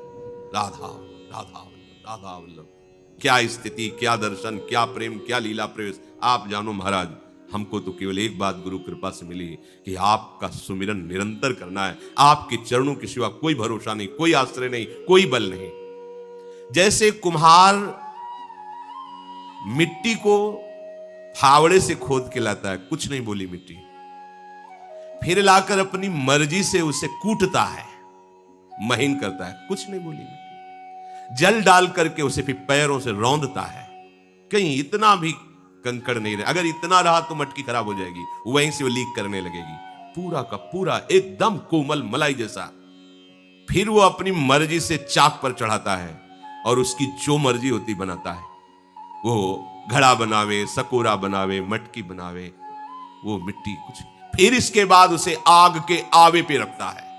राधा राधा राधा वल्लभ, क्या स्थिति, क्या दर्शन, क्या प्रेम, क्या लीला प्रवेश, आप जानो महाराज। हमको तो केवल एक बात गुरु कृपा से मिली कि आपका सुमिरन निरंतर करना है। आपके चरणों के सिवा कोई भरोसा नहीं, कोई आश्रय नहीं, कोई बल नहीं। जैसे कुम्हार मिट्टी को फावड़े से खोद के लाता है, कुछ नहीं बोली मिट्टी, फिर लाकर अपनी मर्जी से उसे कूटता है, महीन करता है, कुछ नहीं बोली मिट्टी। जल डाल करके उसे फिर पैरों से रौंदता है, कहीं इतना भी कंकड़ नहीं रहे। अगर इतना रहा तो मटकी खराब हो जाएगी, वहीं से वो लीक करने लगेगी। पूरा का पूरा एकदम कोमल मलाई जैसा, फिर वो अपनी मर्जी से चाक पर चढ़ाता है और उसकी जो मर्जी होती बनाता है। वो घड़ा बनावे, सकोरा बनावे, मटकी बनावे, वो मिट्टी कुछ। फिर इसके बाद उसे आग के आवे पे रखता है,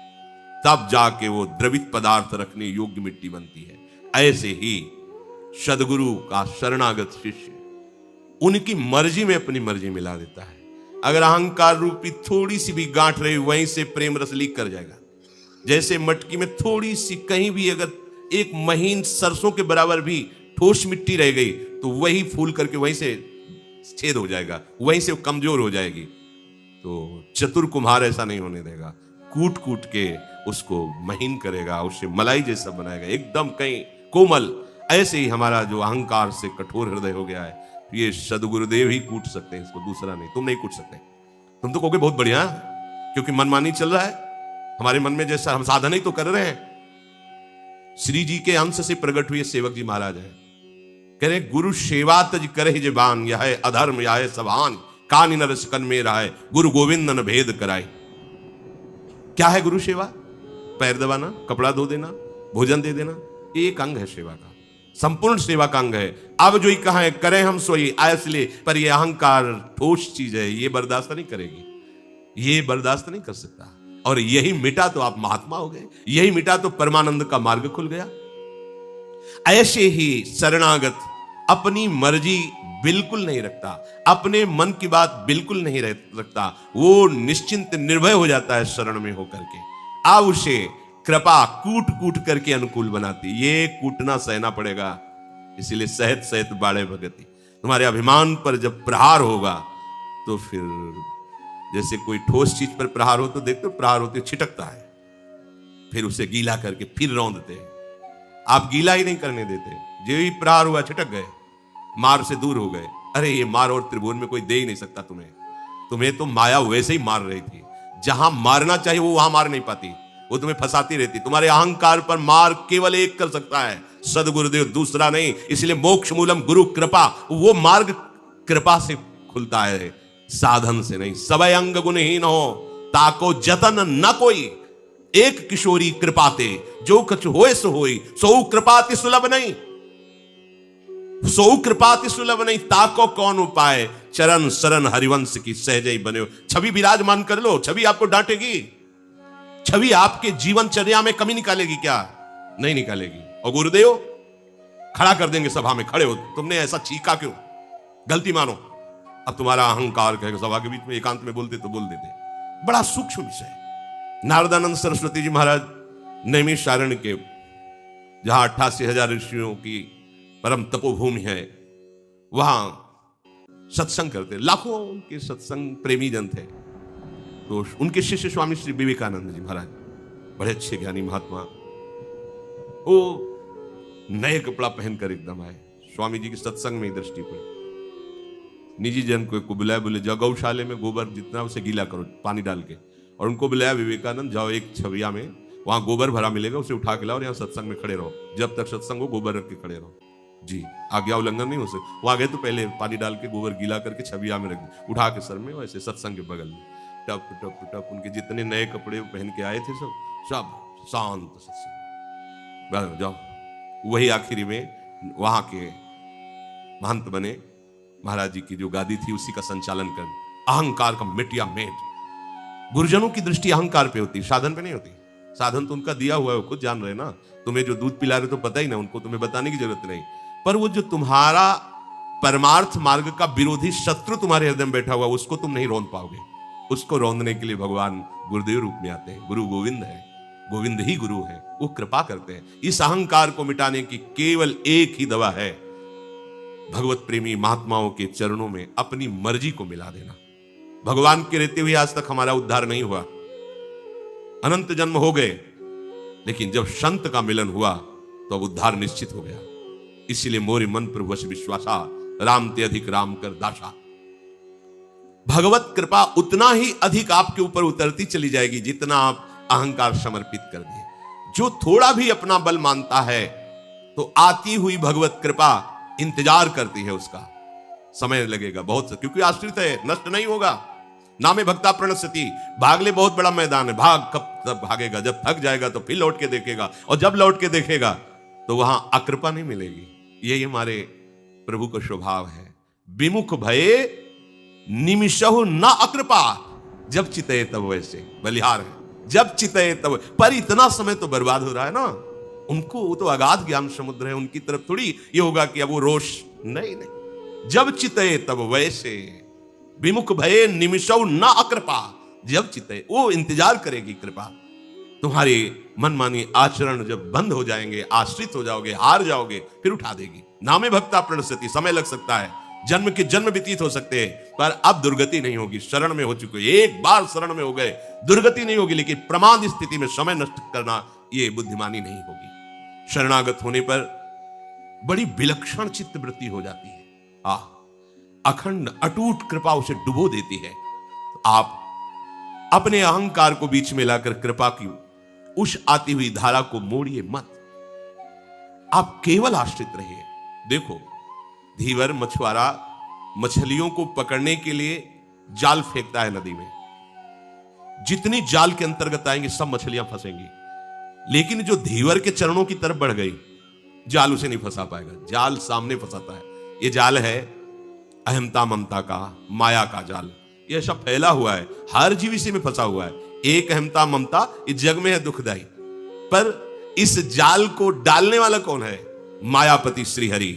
तब जाके वो द्रवित पदार्थ रखने योग्य मिट्टी बनती है। ऐसे ही सदगुरु का शरणागत शिष्य उनकी मर्जी में अपनी मर्जी मिला देता है। अगर अहंकार रूपी थोड़ी सी भी गांठ रही, वहीं से प्रेम रस लीक कर जाएगा। जैसे मटकी में थोड़ी सी कहीं भी अगर एक महीन सरसों के बराबर भी ठोस मिट्टी रह गई तो वही फूल करके वहीं से छेद हो जाएगा, वहीं से कमजोर हो जाएगी। तो चतुर कुम्हार ऐसा नहीं होने देगा, कूट कूट के उसको महीन करेगा, उसे मलाई जैसा बनाएगा, एकदम कहीं कोमल। ऐसे ही हमारा जो अहंकार से कठोर हृदय हो गया है, ये सदगुरुदेव ही कूट सकते हैं इसको, दूसरा नहीं। तुम नहीं कूट सकते। तुम तो कहोगे बहुत बढ़िया, क्योंकि मनमानी चल रहा है हमारे मन में, जैसा हम साधन ही तो कर रहे हैं। श्री जी के अंश से प्रकट हुए सेवक जी महाराज हैं, कह रहे गुरु सेवा तज करे जबान, यह है अधर्म या है सभान, कान न रस कन में रहा, गुरु गोविंद न भेद कराए। क्या है गुरु सेवा? पैर दबाना, कपड़ा धो देना, भोजन दे देना, ये एक अंग है सेवा का, संपूर्ण सेवा का अंग है। अब जो ही कहा है करें हम सोई इसलिए, पर ये अहंकार ठोस चीज है, ये बर्दाश्त नहीं करेगी, ये बर्दाश्त नहीं कर सकता। और यही मिटा तो आप महात्मा हो गए, यही मिटा तो परमानंद का मार्ग खुल गया। ऐसे ही शरणागत अपनी मर्जी बिल्कुल नहीं रखता, अपने मन की बात बिल्कुल नहीं रखता, वो निश्चिंत निर्भय हो जाता है शरण में होकर के। अब उसे कृपा कूट कूट करके अनुकूल बनाती, ये कूटना सहना पड़ेगा। इसीलिए सहत सहत बाड़े भगति, तुम्हारे अभिमान पर जब प्रहार होगा तो फिर जैसे कोई ठोस चीज पर प्रहार हो तो देखते हो प्रहार होते छिटकता है, फिर उसे गीला करके फिर रौंदते हैं। आप गीला ही नहीं करने देते, जो ही प्रहार हुआ छिटक गए, मार से दूर हो गए। अरे ये मार और त्रिभुवन में कोई दे ही नहीं सकता तुम्हें, तुम्हें तो माया वैसे ही मार रही थी, जहां मारना चाहिए वो वहां मार नहीं पाती, वो तुम्हें फंसाती रहती। तुम्हारे अहंकार पर मार केवल एक कर सकता है, सदगुरुदेव, दूसरा नहीं। इसलिए मोक्ष मूलम गुरु कृपा, वो मार्ग कृपा से खुलता है, साधन से नहीं। सबय अंग गुणहीन हो ताको जतन न कोई, एक किशोरी कृपाते जो कछ होए सो होई, सो कृपाति सुलभ नहीं, सो कृपाति सुलभ नहीं, ताको कौन उपाय, चरण शरण हरिवंश की सहजई बने हो। छवि विराजमान कर लो, छवि आपको डांटेगी, छवि आपके जीवनचर्या में कमी निकालेगी क्या? नहीं निकालेगी। और गुरुदेव खड़ा कर देंगे सभा में, खड़े हो, तुमने ऐसा चीखा क्यों, गलती मानो। अब तुम्हारा अहंकार कहेगा, सभा के बीच में एकांत में बोलते तो बोल देते। बड़ा सूक्ष्म विषय। नारदानंद सरस्वती जी महाराज नैमिषारण्य के, जहां 88,000 ऋषियों की परम तपोभूमि है, वहां सत्संग करते, लाखों उनके सत्संग प्रेमी जन थे। तो उनके शिष्य स्वामी श्री विवेकानंद जी महाराज, बड़े अच्छे ज्ञानी महात्मा, वो नए कपड़ा पहनकर एकदम आए स्वामी जी के सत्संग में ही दृष्टि पड़ी। निजी जन को बुलाया, बोले जाओ गौशाले में गोबर जितना उसे गीला करो पानी डाल के, और उनको बुलाया विवेकानंद, जाओ एक छविया में वहां गोबर भरा मिलेगा, उसे उठा के लाओ और यहाँ सत्संग में खड़े रहो, जब तक सत्संग हो गोबर रख के खड़े रहो। जी, आज्ञा उल्लंघन नहीं हो सकता। वहां गए तो पहले पानी डाल के गोबर गीला करके छविया में रख दे, उठा के सर में, वैसे सत्संग के बगल में टप टप टप उनके जितने नए कपड़े पहन के आए थे सब शांत सत्संग। जाओ, वही आखिरी में वहां के महंत बने, महाराज जी की जो गादी थी उसी का संचालन कर। अहंकार का मिटिया मेट। गुरुजनों की दृष्टि अहंकार पे होती, साधन पे नहीं होती। साधन तो उनका दिया हुआ है, वो खुद जान रहे ना। तुम्हें जो दूध पिला रहे तो पता ही ना, उनको तुम्हें बताने की जरूरत नहीं। पर वो जो तुम्हारा परमार्थ मार्ग का विरोधी शत्रु तुम्हारे हृदय में बैठा हुआ, उसको तुम नहीं रोंद पाओगे। उसको रोंदने के लिए भगवान गुरुदेव रूप में आते हैं। गुरु गोविंद है, गोविंद ही गुरु है, वो कृपा करते हैं। इस अहंकार को मिटाने की केवल एक ही दवा है, भगवत प्रेमी महात्माओं के चरणों में अपनी मर्जी को मिला देना। भगवान के रहते हुए आज तक हमारा उद्धार नहीं हुआ, अनंत जन्म हो गए, लेकिन जब संत का मिलन हुआ तो अब उद्धार निश्चित हो गया। इसलिए मोरे मन पर वश विश्वासा, राम ते अधिक राम कर दासा। भगवत कृपा उतना ही अधिक आपके ऊपर उतरती चली जाएगी जितना आप अहंकार समर्पित कर दिए। जो थोड़ा भी अपना बल मानता है तो आती हुई भगवत कृपा इंतजार करती है, उसका समय लगेगा बहुत से, क्योंकि आश्रित है, नष्ट नहीं होगा। नामे भक्ता प्रणश्यति, भाग ले बहुत बड़ा मैदान है, भाग कब तब भागेगा, जब थक जाएगा तो फिर लौट के देखेगा, और जब लौट के देखेगा तो वहां अकृपा नहीं मिलेगी। यही हमारे प्रभु का स्वभाव है। विमुख भये निमिषहु न अकृपा, जब चितए तब वैसे बलिहार है, जब चितए तब। पर इतना समय तो बर्बाद हो रहा है ना, उनको वो तो अगाध ज्ञान समुद्र है, उनकी तरफ थोड़ी ये होगा कि अब वो रोष, नहीं नहीं, जब चितए तब वैसे। विमुख भये निमिषौ न अकृपा, जब चितए, वो इंतजार करेगी कृपा। तुम्हारे मनमानी आचरण जब बंद हो जाएंगे, आश्रित हो जाओगे, हार जाओगे, फिर उठा देगी। नामे भक्ता प्रणश्यति, समय लग सकता है, जन्म के जन्म व्यतीत हो सकते हैं, पर अब दुर्गति नहीं होगी। शरण में हो चुके, एक बार शरण में हो गए, दुर्गति नहीं होगी। लेकिन प्रमाद स्थिति में समय नष्ट करना ये बुद्धिमानी नहीं होगी। शरणागत होने पर बड़ी विलक्षण चित्तवृत्ति हो जाती है। अखंड अटूट कृपा उसे डुबो देती है। आप अपने अहंकार को बीच में लाकर कृपा की उस आती हुई धारा को मोड़िए मत। आप केवल आश्रित रहिए। देखो, धीवर मछुआरा मछलियों को पकड़ने के लिए जाल फेंकता है नदी में। जितनी जाल के अंतर्गत आएंगे सब मछलियां फंसेंगी, लेकिन जो धीवर के चरणों की तरफ बढ़ गई, जाल उसे नहीं फंसा पाएगा। जाल सामने फंसाता है। ये जाल है अहमता ममता का, माया का जाल। ये सब फैला हुआ है, हर जीव इसी में फंसा हुआ है। एक अहमता ममता इस जग में है दुखदाई, पर इस जाल को डालने वाला कौन है? मायापति श्री हरि।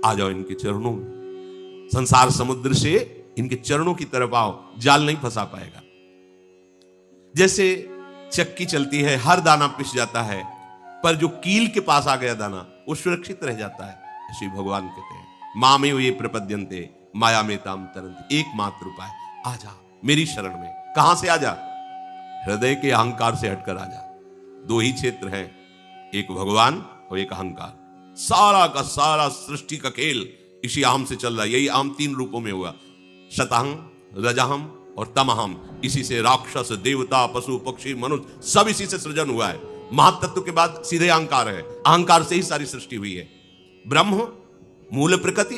आ जाओ इनके चरणों में, संसार समुद्र से इनके चरणों की तरफ आओ, जाल नहीं फंसा पाएगा। जैसे चक्की चलती है, हर दाना पिस जाता है, पर जो कील के पास आ गया दाना वो सुरक्षित रह जाता है। श्री भगवान कहते हैं, मामेव ये प्रपद्यन्ते माया में ताम तरन्ति। एकमात्र उपाय, आजा मेरी शरण में। कहां से आजा? हृदय के अहंकार से हटकर आजा। दो ही क्षेत्र हैं, एक भगवान और एक अहंकार। सारा का सारा सृष्टि का खेल इसी अहम से चल रहा है। यही अहम तीन रूपों में हुआ, शतहम, रजहम और तमहम। इसी से राक्षस, देवता, पशु, पक्षी, मनुष्य सब इसी से सृजन हुआ है। महातत्व के बाद सीधे अहंकार है, अहंकार से ही सारी सृष्टि हुई है। ब्रह्म मूल प्रकृति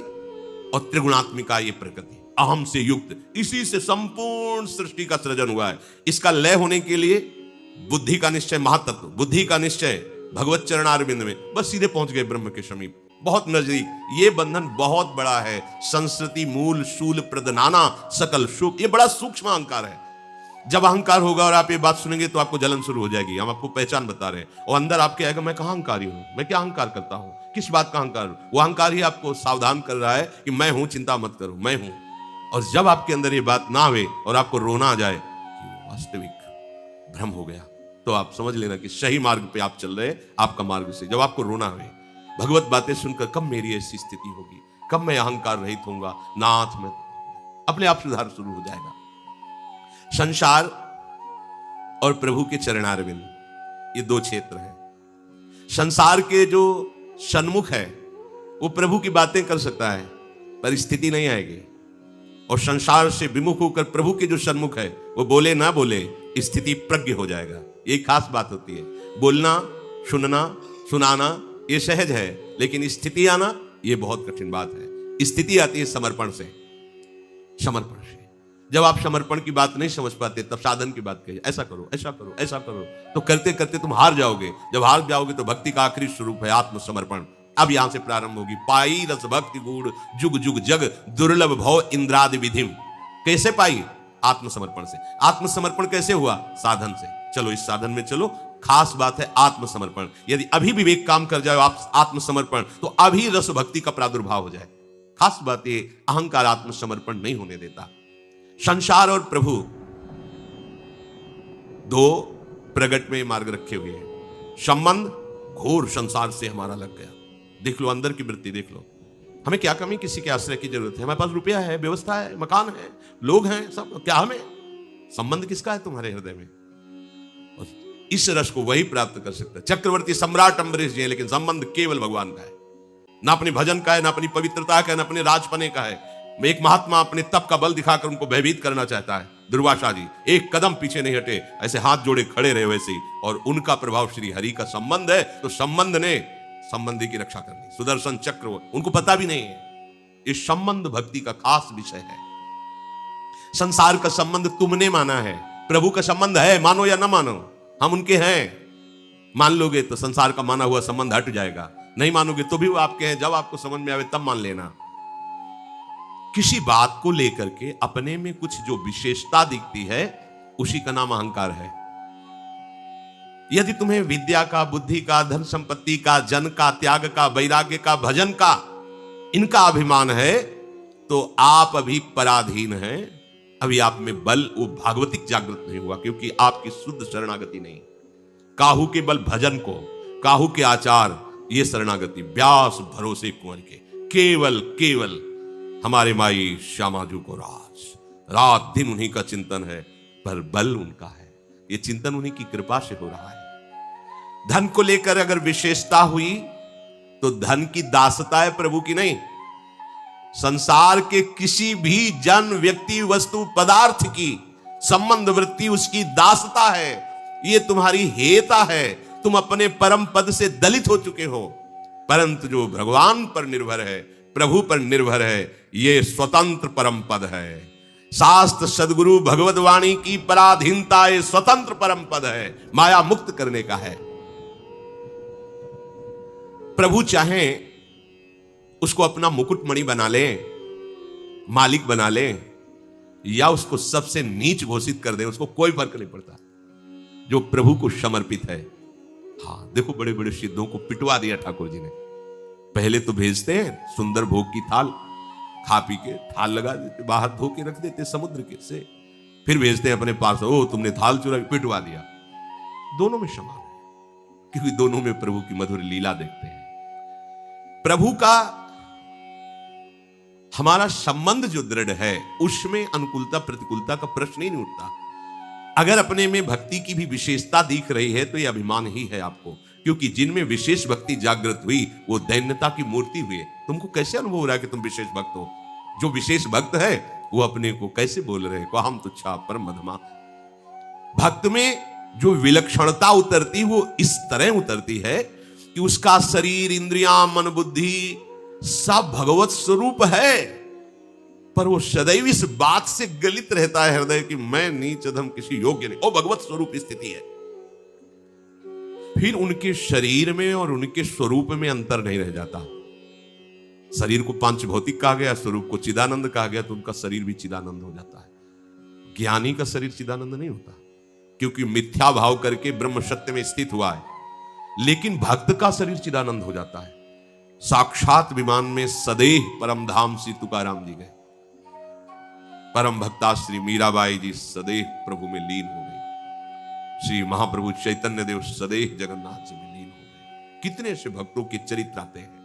और त्रिगुणात्मिका ये प्रकृति अहम से युक्त, इसी से संपूर्ण सृष्टि का सृजन हुआ है। इसका लय होने के लिए बुद्धि का निश्चय, महातत्व बुद्धि का निश्चय भगवत चरणारविंद में, बस सीधे पहुंच गए ब्रह्म के समीप, बहुत नजदीक। ये बंधन बहुत बड़ा है। संस्कृति मूल शूल प्रदनाना सकल सुख, ये बड़ा सूक्ष्म अहंकार है। जब अहंकार होगा और आप ये बात सुनेंगे तो आपको जलन शुरू हो जाएगी। हम आपको पहचान बता रहे हैं, और अंदर आपके आएगा, मैं कहां अहंकारी हूं, मैं क्या अहंकार करता हूं, किस बात का अहंकार हूं। वो अहंकार ही आपको सावधान कर रहा है कि मैं हूं, चिंता मत करो, मैं हूं। और जब आपके अंदर ये बात ना आवे और आपको रोना आ जाए कि वास्तविक भ्रम हो गया, तो आप समझ लेना कि सही मार्ग पे आप चल रहे हैं, आपका मार्ग से। जब आपको रोना आवे, भगवत बातें सुनकर, कब मेरी ऐसी स्थिति होगी, कब मैं अहंकार रहित होऊंगा, नाथ में अपने आप सुधार शुरू हो जाएगा। संसार और प्रभु के चरणारविंद, ये दो क्षेत्र हैं। संसार के जो सन्मुख है वो प्रभु की बातें कर सकता है, पर स्थिति नहीं आएगी। और संसार से विमुख होकर प्रभु के जो सन्मुख है, वो बोले ना बोले, स्थिति प्रज्ञ हो जाएगा। ये खास बात होती है। बोलना, सुनना, सुनाना ये सहज है, लेकिन स्थिति आना ये बहुत कठिन बात है। स्थिति आती है समर्पण से, समर्पण से। जब आप समर्पण की बात नहीं समझ पाते, तब साधन की बात कहिए, ऐसा करो, ऐसा करो, ऐसा करो, तो करते करते तुम हार जाओगे। जब हार जाओगे तो भक्ति का आखिरी स्वरूप है आत्मसमर्पण। अब यहां से प्रारंभ होगी। पाई रस भक्ति गुण जुग जुग जग दुर्लभ भव इंद्रादि विधिम। कैसे पाई? आत्मसमर्पण से। आत्मसमर्पण कैसे हुआ? साधन से। चलो इस साधन में चलो। खास बात है आत्मसमर्पण। यदि अभी विवेक काम कर जाए आप आत्मसमर्पण, तो अभी रस भक्ति का प्रादुर्भाव हो जाए। खास बात ये, अहंकार आत्मसमर्पण नहीं होने देता। संसार और प्रभु दो प्रगट में मार्ग रखे हुए हैं। संबंध घोर संसार से हमारा लग गया। देख लो अंदर की वृत्ति, देख लो। हमें क्या कमी, किसी के आश्रय की जरूरत है? हमारे पास रुपया है, व्यवस्था है, मकान है, लोग हैं, सब। क्या हमें संबंध किसका है तुम्हारे हृदय में? और इस रस को वही प्राप्त कर सकता है। चक्रवर्ती सम्राट अम्बरीश जी है, लेकिन संबंध केवल भगवान का है। ना अपनी भजन का है, ना अपनी पवित्रता का है, ना अपने राजपने का है। एक महात्मा अपने तप का बल दिखाकर उनको भयभीत करना चाहता है। दुर्वासा जी एक कदम पीछे नहीं हटे, ऐसे हाथ जोड़े खड़े रहे वैसे ही। और उनका प्रभाव श्री हरि का संबंध है, तो संबंध ने संबंधी की रक्षा करनी। सुदर्शन चक्र उनको पता भी नहीं है। इस संबंध भक्ति का खास विषय है। संसार का संबंध तुमने माना है, प्रभु का संबंध है, मानो या ना मानो, हम उनके हैं। मान लोगे तो संसार का माना हुआ संबंध हट जाएगा, नहीं मानोगे तो भी वो आपके हैं। जब आपको समझ में आवे तब मान लेना। किसी बात को लेकर के अपने में कुछ जो विशेषता दिखती है, उसी का नाम अहंकार है। यदि तुम्हें विद्या का, बुद्धि का, धन संपत्ति का, जन का, त्याग का, वैराग्य का, भजन का, इनका अभिमान है, तो आप अभी पराधीन हैं। अभी आप में बल वो भागवतिक जागृत नहीं हुआ, क्योंकि आपकी शुद्ध शरणागति नहीं। काहू के बल भजन को, काहू के आचार, ये शरणागति। व्यास भरोसे कुंवर के, केवल केवल हमारे माई श्यामाजू को रात दिन उन्हीं का चिंतन है, पर बल उनका है। ये चिंतन उन्हीं की कृपा से हो रहा है। धन को लेकर अगर विशेषता हुई तो धन की दासता है, प्रभु की नहीं। संसार के किसी भी जन, व्यक्ति, वस्तु, पदार्थ की संबंध वृत्ति उसकी दासता है, ये तुम्हारी हेता है। तुम अपने परम पद से दलित हो चुके हो, परंतु जो भगवान पर निर्भर है, प्रभु पर निर्भर है, ये स्वतंत्र परम पद है। शास्त्र सदगुरु भगवत वाणी की पराधीनता ये स्वतंत्र परम पद है, माया मुक्त करने का है। प्रभु चाहे उसको अपना मुकुटमणि बना ले, मालिक बना ले, या उसको सबसे नीच घोषित कर दे, उसको कोई फर्क नहीं पड़ता जो प्रभु को समर्पित है। हाँ, देखो बड़े बड़े सिद्धों को पिटवा दिया ठाकुर जी ने। पहले तो भेजते हैं सुंदर भोग की थाल, खा पी के थाल लगा देते, बाहर धो के रख देते समुद्र के से, फिर भेजते हैं अपने पास, ओ तुमने थाल चुरा, पिटवा दिया। दोनों में समान है, क्योंकि दोनों में प्रभु की मधुर लीला देखते हैं। प्रभु का हमारा संबंध जो दृढ़ है, उसमें अनुकूलता प्रतिकूलता का प्रश्न ही नहीं उठता। अगर अपने में भक्ति की भी विशेषता दिख रही है तो यह अभिमान ही है आपको, क्योंकि जिनमें विशेष भक्ति जागृत हुई वो दैन्यता की मूर्ति हुए। तुमको कैसे अनुभव हो रहा है कि तुम विशेष भक्त हो? जो विशेष भक्त है वो अपने को कैसे बोल रहे हैं, को हम तुच्छा परम मधमा। भक्त में जो विलक्षणता उतरती वो इस तरह उतरती है कि उसका शरीर, इंद्रियां, मन, बुद्धि सब भगवत स्वरूप है, पर वो सदैव इस बात से गलित रहता है हृदय कि मैं नीच अधम किसी योग्य नहीं। वो भगवत स्वरूप स्थिति है। फिर उनके शरीर में और उनके स्वरूप में अंतर नहीं रह जाता। शरीर को पांच भौतिक कहा गया, स्वरूप को चिदानंद कहा गया, तो उनका शरीर भी चिदानंद हो जाता है। ज्ञानी का शरीर चिदानंद नहीं होता, क्योंकि मिथ्या भाव करके ब्रह्म सत्य में स्थित हुआ है। लेकिन भक्त का शरीर चिदानंद हो जाता है। साक्षात विमान में सदैह परम धाम श्री तुकाराम जी गए। परम भक्ता श्री मीराबाई जी सदैह प्रभु में लीन हो गई। श्री महाप्रभु चैतन्य देव सदैह जगन्नाथ जी में लीन हो गए। कितने ऐसे भक्तों के चरित्र आते हैं।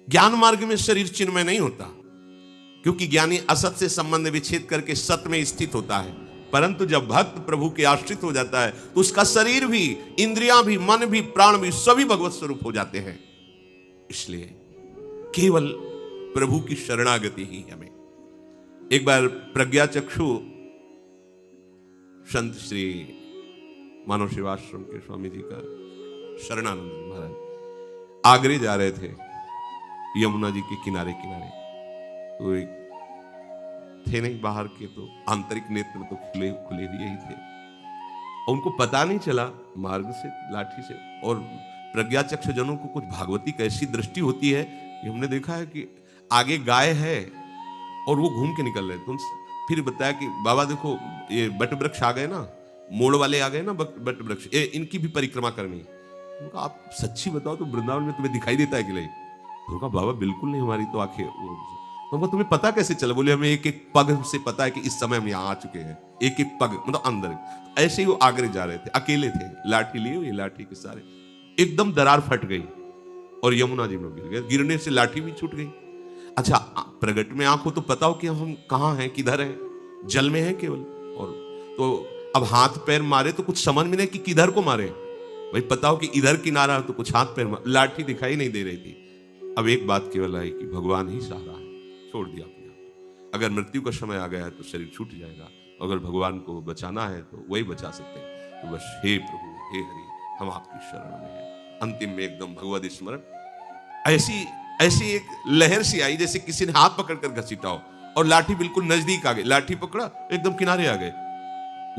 ज्ञान मार्ग में शरीर चिन्मय नहीं होता, क्योंकि ज्ञानी असत से संबंध विच्छेद करके सत में स्थित होता है। परंतु जब भक्त प्रभु के आश्रित हो जाता है तो उसका शरीर भी, इंद्रियां भी, मन भी, प्राण भी सभी भगवत स्वरूप हो जाते हैं। इसलिए केवल प्रभु की शरणागति ही हमें। एक बार प्रज्ञा चक्षु संत श्री मानव सेवाश्रम के स्वामी जी का शरणानंद महाराज आगरे जा रहे थे, यमुना जी के किनारे किनारे। तो एक थे नहीं बाहर के, तो आंतरिक नेत्र तो खुले खुले हुए ही थे, और उनको पता नहीं चला मार्ग से, लाठी से। और प्रज्ञा चक्षु जनों को कुछ भागवती कैसी दृष्टि होती है कि हमने देखा है कि आगे गाय है और वो घूम के निकल रहे थे। फिर बताया कि बाबा देखो ये बट वृक्ष आ गए ना, मोड़ वाले आ गए ना बट वृक्ष, इनकी भी परिक्रमा करनी। उनका आप सच्ची बताओ तो वृंदावन में तुम्हें दिखाई देता है कि नहीं? उनका बाबा बिल्कुल नहीं, हमारी तो आंखें। तो तुम्हें पता कैसे चला? बोले हमें एक एक पग से पता है कि इस समय हम यहाँ आ चुके हैं। एक एक पग मतलब अंदर। ऐसे ही वो आगरे जा रहे थे, अकेले थे, लाठी लिए हुई, लाठी के सारे एकदम दरार फट गई और यमुना जी में गिर गए। गिरने से लाठी भी छूट गई। अच्छा, प्रगट में आंख हो तो पता हो कि हम कहाँ हैं, किधर हैं, जल में हैं केवल। और तो अब हाथ पैर मारे तो कुछ समझ में नहीं कि किधर को मारे। भाई पता हो कि इधर किनारा हो तो कुछ हाथ पैर मारे, लाठी दिखाई नहीं दे रही थी। अब एक बात केवल आई कि भगवान ही सहारा है, छोड़ दिया अपने आप। अगर मृत्यु का समय आ गया है तो शरीर छूट जाएगा, अगर भगवान को बचाना है तो वही बचा सकते हैं। तो बस हे प्रभु, हे हरि, हम आपकी शरण में हैं। अंतिम में एकदम भगवत स्मरण। ऐसी एक लहर सी आई जैसे किसी ने हाथ पकड़कर घसीटा हो, और लाठी बिल्कुल नजदीक आ गई। लाठी पकड़ा, एकदम किनारे आ गए।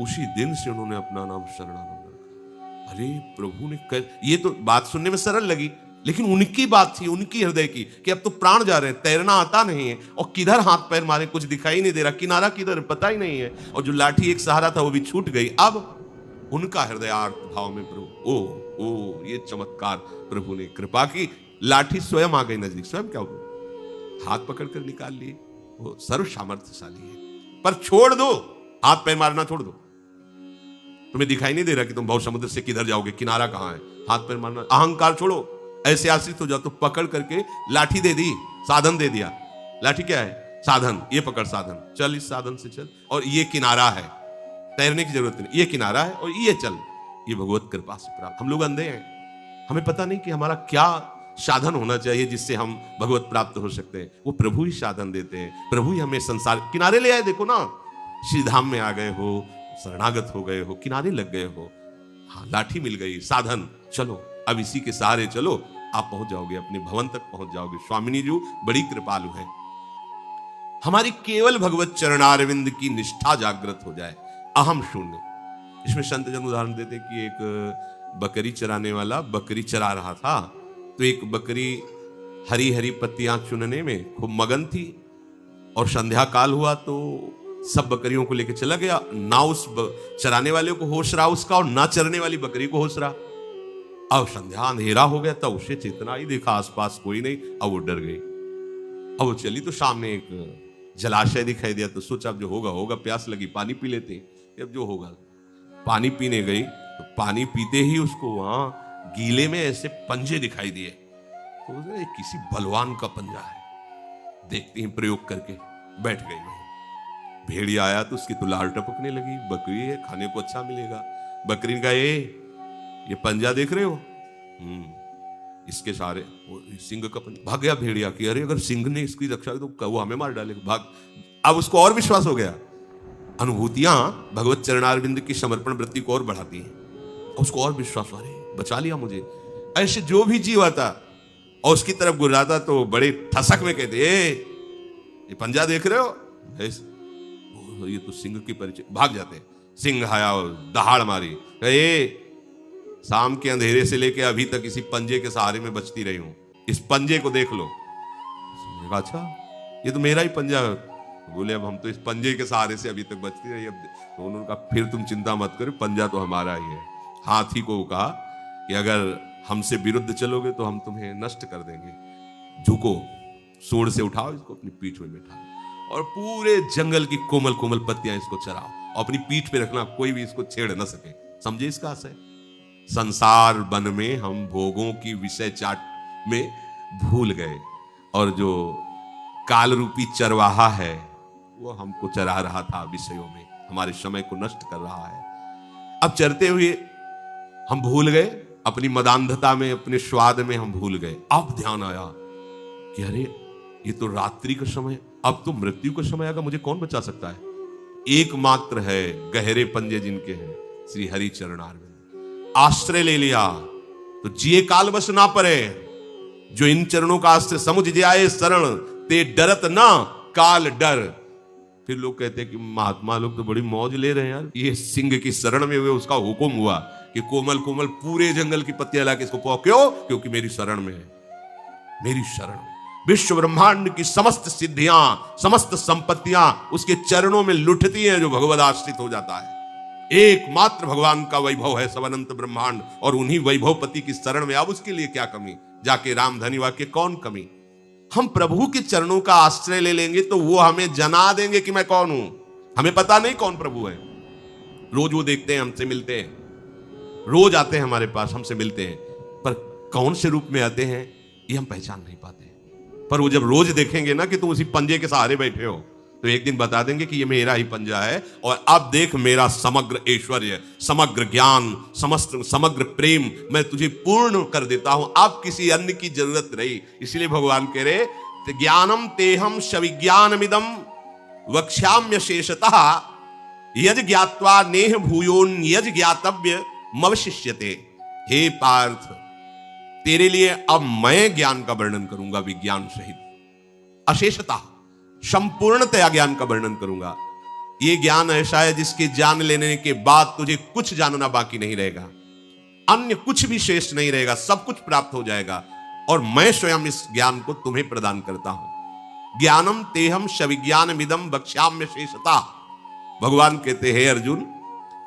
उसी दिन से उन्होंने अपना नाम शरणानंद रखा। अरे प्रभु ने ये तो बात सुनने में सरल लगी, लेकिन उनकी बात थी, उनकी हृदय की, कि अब तो प्राण जा रहे हैं, तैरना आता नहीं है, और किधर हाथ पैर मारे कुछ दिखाई नहीं दे रहा, किनारा किधर पता ही नहीं है, और जो लाठी एक सहारा था वो भी छूट गई। अब उनका हृदयार्थ भाव में प्रभु, ओ ये चमत्कार प्रभु ने कृपा की। लाठी स्वयं आ गई नजदीक। स्वयं क्या हो, हाथ पकड़कर निकाल लिए। वो सर्व सामर्थ्यशाली है, पर छोड़ दो, हाथ पैर मारना छोड़ दो। तुम्हें दिखाई नहीं दे रहा कि तुम भव समुद्र से किधर जाओगे, किनारा कहां है, हाथ पैर मारना। अहंकार छोड़ो, ऐसे आश्रित हो जाओ। तो पकड़ करके लाठी दे दी, साधन दे दिया। लाठी क्या है? साधन। ये पकड़ साधन, चल इस साधन से चल, और ये किनारा है, तैरने की जरूरत नहीं, ये किनारा है और ये चल। ये भगवत कृपा से प्राप्त। हम लोग अंधे हैं, हमें पता नहीं कि हमारा क्या साधन होना चाहिए जिससे हम भगवत प्राप्त हो सकते हैं। वो प्रभु ही साधन देते हैं, प्रभु ही हमें संसार किनारे ले आए। देखो ना, श्री धाम में आ गए हो, शरणागत हो गए हो, किनारे लग गए हो, हाँ लाठी मिल गई, साधन, चलो अब इसी के सहारे चलो, आप पहुंच जाओगे, अपने भवन तक पहुंच जाओगे। स्वामिनी जी बड़ी कृपालु है। हमारी केवल भगवत चरणारविंद की निष्ठा जागृत हो जाए, अहम शून्य। इसमें संत जन उदाहरण देते कि एक बकरी चराने वाला बकरी चरा रहा था, तो एक बकरी हरी हरी पत्तियां चुनने में खूब मगन थी, और संध्या काल हुआ तो सब बकरियों को लेकर चला गया। ना उस चराने वाले को होश रहा उसका, और ना चरने वाली बकरी को होश रहा। अब संध्या अंधेरा हो गया, तब उसे चेतना ही, देखा आसपास कोई नहीं, अब वो डर गई। अब वो चली तो सामने एक जलाशय दिखाई दिया, तो सोचा अब जो होगा होगा, प्यास लगी पानी पी लेते हैं, अब जो होगा। पानी पीने गई तो पानी पीते ही उसको वहां गीले में ऐसे पंजे दिखाई दिए, तो उसने किसी बलवान का पंजा है, देखती हैं प्रयोग करके, बैठ गई वहीं। भेड़िया आया तो उसकी तो लार टपकने लगी, बकरी है खाने को अच्छा मिलेगा। बकरी ने कहा ये पंजा देख रहे हो, इसके सहारे सिंह का पंजा। भाग गया भेड़िया की, अरे अगर सिंह ने इसकी रक्षा की तो वो हमें मार डालेगा, भाग। अब उसको और विश्वास हो गया। अनुभूतियां भगवत चरणारविंद की समर्पण वृत्ति को और बढ़ाती हैं, उसको और विश्वास, अरे बचा लिया मुझे। ऐसे जो भी जीव आता और उसकी तरफ गुर्राता तो बड़े ठसक में कहते, ये पंजा देख रहे हो, ये तो सिंह की परिचय। भाग जाते, सिंह आया और दहाड़ मारी, शाम के अंधेरे से लेके अभी तक इसी पंजे के सहारे में बचती रही हूं, इस पंजे को देख लो। अच्छा ये तो मेरा ही पंजा है। बोले अब हम तो इस पंजे के सहारे से अभी तक बचती रही। अब तो उन्होंने कहा फिर तुम चिंता मत करो, पंजा तो हमारा ही है। हाथी को कहा कि अगर हमसे विरुद्ध चलोगे तो हम तुम्हें नष्ट कर देंगे, झुको, सूंड से उठाओ इसको, अपनी पीठ में बैठाओ और पूरे जंगल की कोमल कोमल पत्तियां इसको चराओ और अपनी पीठ पे रखना, कोई भी इसको छेड़ न सके। समझे इसका आशय? संसार वन में हम भोगों की विषय चाट में भूल गए, और जो काल रूपी चरवाहा है वो हमको चरा रहा था विषयों में, हमारे समय को नष्ट कर रहा है। अब चरते हुए हम भूल गए, अपनी मदांधता में, अपने स्वाद में हम भूल गए। अब ध्यान आया कि अरे ये तो रात्रि का समय, अब तो मृत्यु का समय आएगा, मुझे कौन बचा सकता है? एकमात्र है गहरे पंजे जिनके हैं, श्री हरि चरणारविंद। आश्रय ले लिया तो जिए काल बस ना परे, जो इन चरणों का आश्रय समुझ जाए शरण, ते डरत ना काल डर। फिर लोग कहते हैं कि महात्मा लोग तो बड़ी मौज ले रहे हैं यार, ये सिंह की शरण में हुए, उसका हुक्म हुआ कि कोमल कोमल पूरे जंगल की पत्तियां लाके इसको पाओ। क्यों? क्योंकि मेरी शरण में है, मेरी शरण में। विश्व ब्रह्मांड की समस्त सिद्धियां, समस्त संपत्तियां उसके चरणों में लुटती हैं जो भगवद आश्रित हो जाता है। एकमात्र भगवान का वैभव है सवनंत ब्रह्मांड, और उन्हीं वैभवपति की शरण में अब उसके लिए क्या कमी? जाके रामधनी वाक्य कौन कमी? हम प्रभु के चरणों का आश्रय ले लेंगे तो वो हमें जना देंगे कि मैं कौन हूं। हमें पता नहीं कौन प्रभु है। रोज वो देखते हैं, हमसे मिलते हैं, रोज आते हैं हमारे पास, हमसे मिलते हैं, पर कौन से रूप में आते हैं ये हम पहचान नहीं पाते। पर वो जब रोज देखेंगे ना कि तुम उसी पंजे के सहारे बैठे हो, तो एक दिन बता देंगे कि ये मेरा ही पंजा है, और अब देख मेरा समग्र ऐश्वर्य, समग्र ज्ञान, समग्र प्रेम मैं तुझे पूर्ण कर देता हूं, अब किसी अन्य की जरूरत रही। इसलिए भगवान कह रहे ज्ञानम तेहम सविज्ञानमिदम वक्ष्याम्य शेषतः यज ज्ञात्वा नेह भूयोन यज ज्ञातव्य मवशिष्यते। हे पार्थ, तेरे लिए अब मैं ज्ञान का वर्णन करूंगा, विज्ञान सहित, अशेषतः, संपूर्णतया ज्ञान का वर्णन करूंगा। यह ज्ञान ऐसा है जिसके जान लेने के बाद तुझे कुछ जानना बाकी नहीं रहेगा, अन्य कुछ भी शेष नहीं रहेगा, सब कुछ प्राप्त हो जाएगा, और मैं स्वयं इस ज्ञान को तुम्हें प्रदान करता हूं। ज्ञानम तेहम सविज्ञानमिदम वक्ष्याम्य शेषतः। भगवान कहते हैं अर्जुन,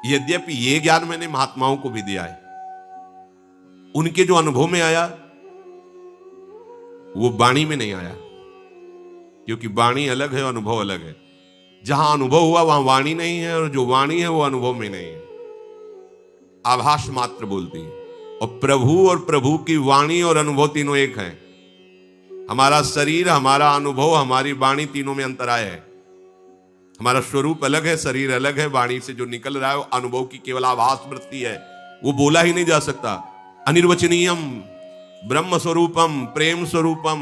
यद्यपि यह ज्ञान मैंने महात्माओं को भी दिया है, उनके जो अनुभव में आया वो वाणी में नहीं आया, क्योंकि वाणी अलग है, अनुभव अलग है। जहां अनुभव हुआ वहां वाणी नहीं है, और जो वाणी है वो अनुभव में नहीं है, आभास मात्र बोलती है। और प्रभु की वाणी और अनुभव तीनों एक है। हमारा शरीर, हमारा अनुभव, हमारी वाणी, तीनों में अंतराय है। हमारा स्वरूप अलग है, शरीर अलग है, वाणी से जो निकल रहा है वो अनुभव की केवल आभास वृत्ति है, वो बोला ही नहीं जा सकता। अनिर्वचनीयम ब्रह्म स्वरूपम प्रेम स्वरूपम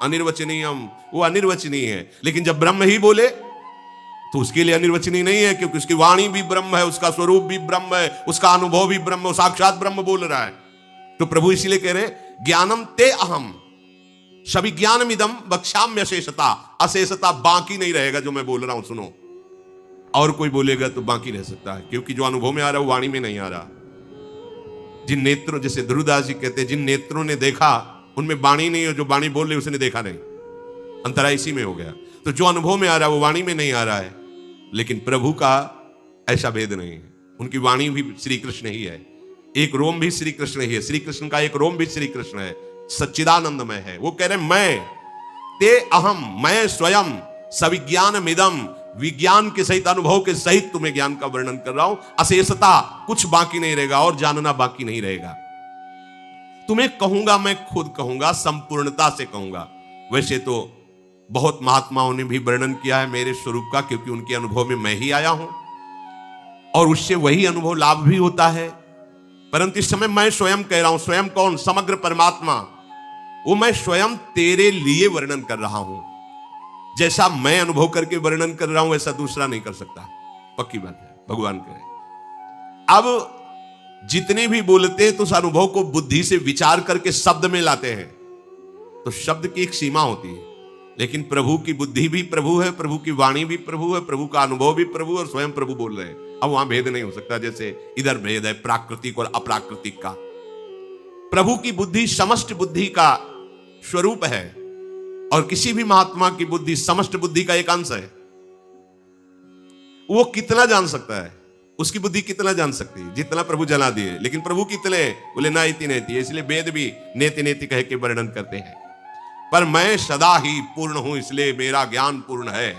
अनिर्वचनीयम, वो अनिर्वचनीय है। लेकिन जब ब्रह्म ही बोले तो उसके लिए अनिर्वचनीय नहीं है, क्योंकि उसकी वाणी भी ब्रह्म है, उसका स्वरूप भी ब्रह्म है, उसका अनुभव भी ब्रह्म, वो साक्षात ब्रह्म बोल रहा है। तो प्रभु इसीलिए कह रहे ज्ञानम ते अहम सभी ज्ञानमिदम वक्ष्याम्य अशेषता, अशेषता बाकी नहीं रहेगा जो मैं बोल रहा हूं सुनो। और कोई बोलेगा तो बाकी रह सकता है, क्योंकि जो अनुभव में आ रहा है वो वाणी में नहीं आ रहा। जिन नेत्रों, जैसे ध्रुवदास जी कहते हैं, जिन नेत्रों ने देखा उनमें वाणी नहीं है, जो वाणी बोल रही उसने देखा नहीं, अंतरा इसी में हो गया। तो जो अनुभव में आ रहा है वो वाणी में नहीं आ रहा है। लेकिन प्रभु का ऐसा भेद नहीं है, उनकी वाणी भी श्री कृष्ण ही है, एक रोम भी श्री कृष्ण ही है, श्री कृष्ण का एक रोम भी श्री कृष्ण है, सच्चिदानंदमय है। वो कह रहे मैं ते अहम, मैं स्वयं सविज्ञान मिदम, विज्ञान के सहित अनुभव के सहित तुम्हें ज्ञान का वर्णन कर रहा हूं। अशेषता, कुछ बाकी नहीं रहेगा और जानना बाकी नहीं रहेगा। तुम्हें कहूंगा, मैं खुद कहूंगा, संपूर्णता से कहूंगा। वैसे तो बहुत महात्माओं ने भी वर्णन किया है मेरे स्वरूप का, क्योंकि उनके अनुभव में मैं ही आया हूं और उससे वही अनुभव लाभ भी होता है। परंतु इस समय मैं स्वयं कह रहा हूं। स्वयं कौन? समग्र परमात्मा। वो मैं स्वयं तेरे लिए वर्णन कर रहा हूं। जैसा मैं अनुभव करके वर्णन कर रहा हूं वैसा दूसरा नहीं कर सकता, पक्की बात है, भगवान कहे। अब जितने भी बोलते हैं तो उस अनुभव को बुद्धि से विचार करके शब्द में लाते हैं, तो शब्द की एक सीमा होती है। लेकिन प्रभु की बुद्धि भी प्रभु है, प्रभु की वाणी भी प्रभु है, प्रभु का अनुभव भी प्रभु और स्वयं प्रभु बोल रहे हैं। अब वहां भेद नहीं हो सकता, जैसे इधर भेद है प्राकृतिक और अप्राकृतिक का। प्रभु की बुद्धि समष्ट बुद्धि का स्वरूप है और किसी भी महात्मा की बुद्धि समष्ट बुद्धि का एक अंश है। वो कितना जान सकता है, उसकी बुद्धि कितना जान सकती है, जितना प्रभु जला दिए। लेकिन प्रभु कितने बोले ना इति नेति, इसलिए वेद भी नेति नेति कह के वर्णन करते हैं। पर मैं सदा ही पूर्ण हूं, इसलिए मेरा ज्ञान पूर्ण है।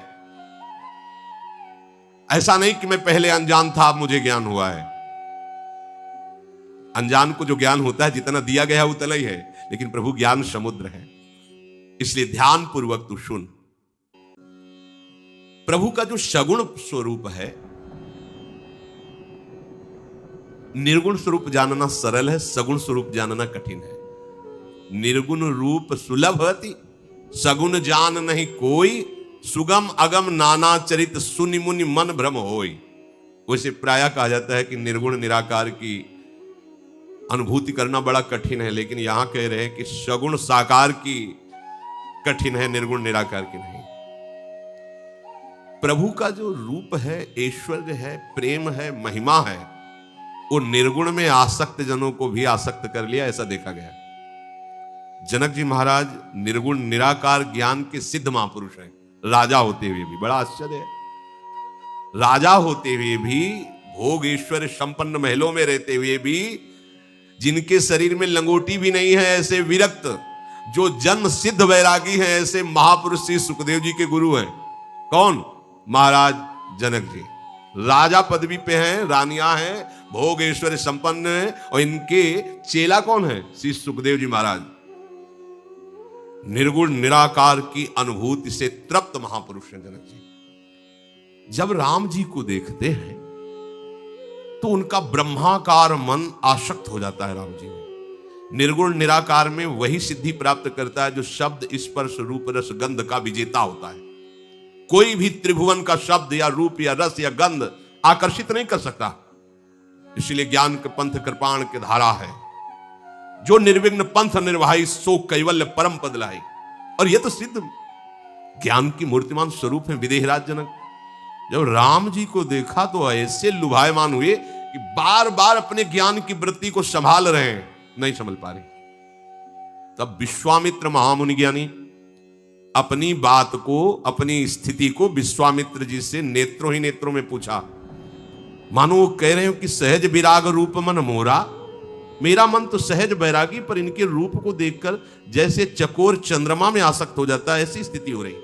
ऐसा नहीं कि मैं पहले अनजान था अब मुझे ज्ञान हुआ है। अनजान को जो ज्ञान होता है जितना दिया गया उतना ही है, लेकिन प्रभु ज्ञान समुद्र है। इसलिए ध्यान पूर्वक तू सुन। प्रभु का जो सगुण स्वरूप है, निर्गुण स्वरूप जानना सरल है, सगुण स्वरूप जानना कठिन है। निर्गुण रूप सुलभति, सगुण जान नहीं कोई, सुगम अगम नाना चरित सुनि मुनि मन भ्रम होई। वैसे प्रायः कहा जाता है कि निर्गुण निराकार की अनुभूति करना बड़ा कठिन है, लेकिन यहां कह रहे हैं कि सगुण साकार की कठिन है, निर्गुण निराकार की नहीं। प्रभु का जो रूप है, ऐश्वर्य है, प्रेम है, महिमा है, वो निर्गुण में आसक्त जनों को भी आसक्त कर लिया, ऐसा देखा गया। जनक जी महाराज निर्गुण निराकार ज्ञान के सिद्ध महापुरुष हैं, राजा होते हुए भी। बड़ा आश्चर्य है, राजा होते हुए भी, भोग ऐश्वर्य संपन्न महलों में रहते हुए भी, जिनके शरीर में लंगोटी भी नहीं है, ऐसे विरक्त जो जन्म सिद्ध वैरागी हैं, ऐसे महापुरुष श्री सुखदेव जी के गुरु हैं। कौन? महाराज जनक जी। राजा पदवी पे हैं, रानियां हैं, भोग ऐश्वर्य संपन्न हैं, और इनके चेला कौन है? श्री सुखदेव जी महाराज। निर्गुण निराकार की अनुभूति से तृप्त महापुरुष हैं जनक जी। जब राम जी को देखते हैं तो उनका ब्रह्माकार मन आसक्त हो जाता है राम जी में। निर्गुण निराकार में वही सिद्धि प्राप्त करता है जो शब्द स्पर्श रूप रस गंध का विजेता होता है। कोई भी त्रिभुवन का शब्द या रूप या रस या गंध आकर्षित नहीं कर सकता। इसलिए ज्ञान के पंथ कृपाण के धारा है, जो निर्विघ्न पंथ निर्वाही सो कैवल्य परम पद लाई। और यह तो सिद्ध ज्ञान की मूर्तिमान स्वरूप है विदेहराज जनक। जब राम जी को देखा तो ऐसे लुभायमान हुए कि बार बार अपने ज्ञान की वृत्ति को संभाल रहे हैं, नहीं संभल पा रहे। तब विश्वामित्र महामुनि ज्ञानी अपनी बात को, अपनी स्थिति को विश्वामित्र जी से नेत्रों ही नेत्रों में पूछा। मानो वो कह रहे हो कि सहज विराग रूप मन मोरा, मेरा मन तो सहज बैरागी, पर इनके रूप को देखकर जैसे चकोर चंद्रमा में आसक्त हो जाता है, ऐसी स्थिति हो रही।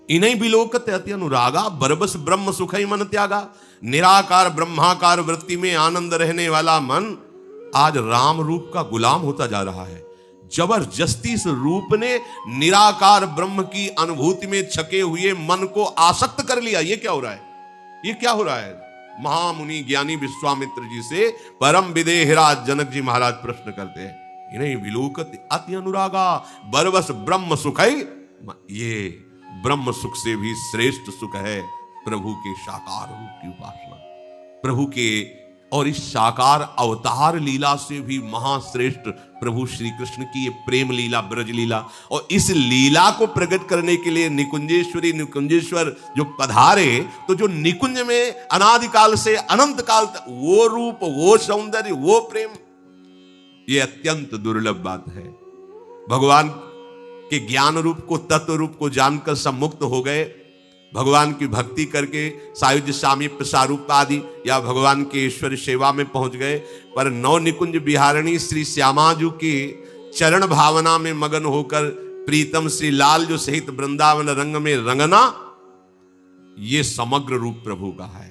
इन्हीं बिलोकत अति अनुरागा, बरबस ब्रह्म सुखई मन त्यागा। निराकार ब्रह्माकार वृत्ति में आनंद रहने वाला मन आज राम रूप का गुलाम होता जा रहा है। जबरदस्ती इस रूप ने निराकार ब्रह्म की अनुभूति में छके हुए मन को आसक्त कर लिया। ये क्या हो रहा है? ये क्या हो रहा है? महामुनि ज्ञानी विश्वामित्र जी से परम विदेहराज जनक जी महाराज प्रश्न करते हैं, इन्हें विलोकत अति अनुरागा बरवस ब्रह्म सुख है। ये ब्रह्म सुख से भी श्रेष्ठ सुख है प्रभु के साकार रूप की उपासना, प्रभु के और इस साकार अवतार लीला से भी महाश्रेष्ठ प्रभु श्री कृष्ण की ये प्रेम लीला, ब्रज लीला। और इस लीला को प्रकट करने के लिए निकुंजेश्वरी निकुंजेश्वर जो पधारे, तो जो निकुंज में अनादिकाल से अनंत काल तक वो रूप, वो सौंदर्य, वो प्रेम, ये अत्यंत दुर्लभ बात है। भगवान के ज्ञान रूप को, तत्व रूप को जानकर सब मुक्त हो गए। भगवान की भक्ति करके सायुज्य सामीप्य सारूप आदि या भगवान के ईश्वर सेवा में पहुंच गए। पर नौ निकुंज बिहारिणी श्री श्यामाजू के चरण भावना में मगन होकर प्रीतम श्री लाल जो सहित वृंदावन रंग में रंगना, ये समग्र रूप प्रभु का है।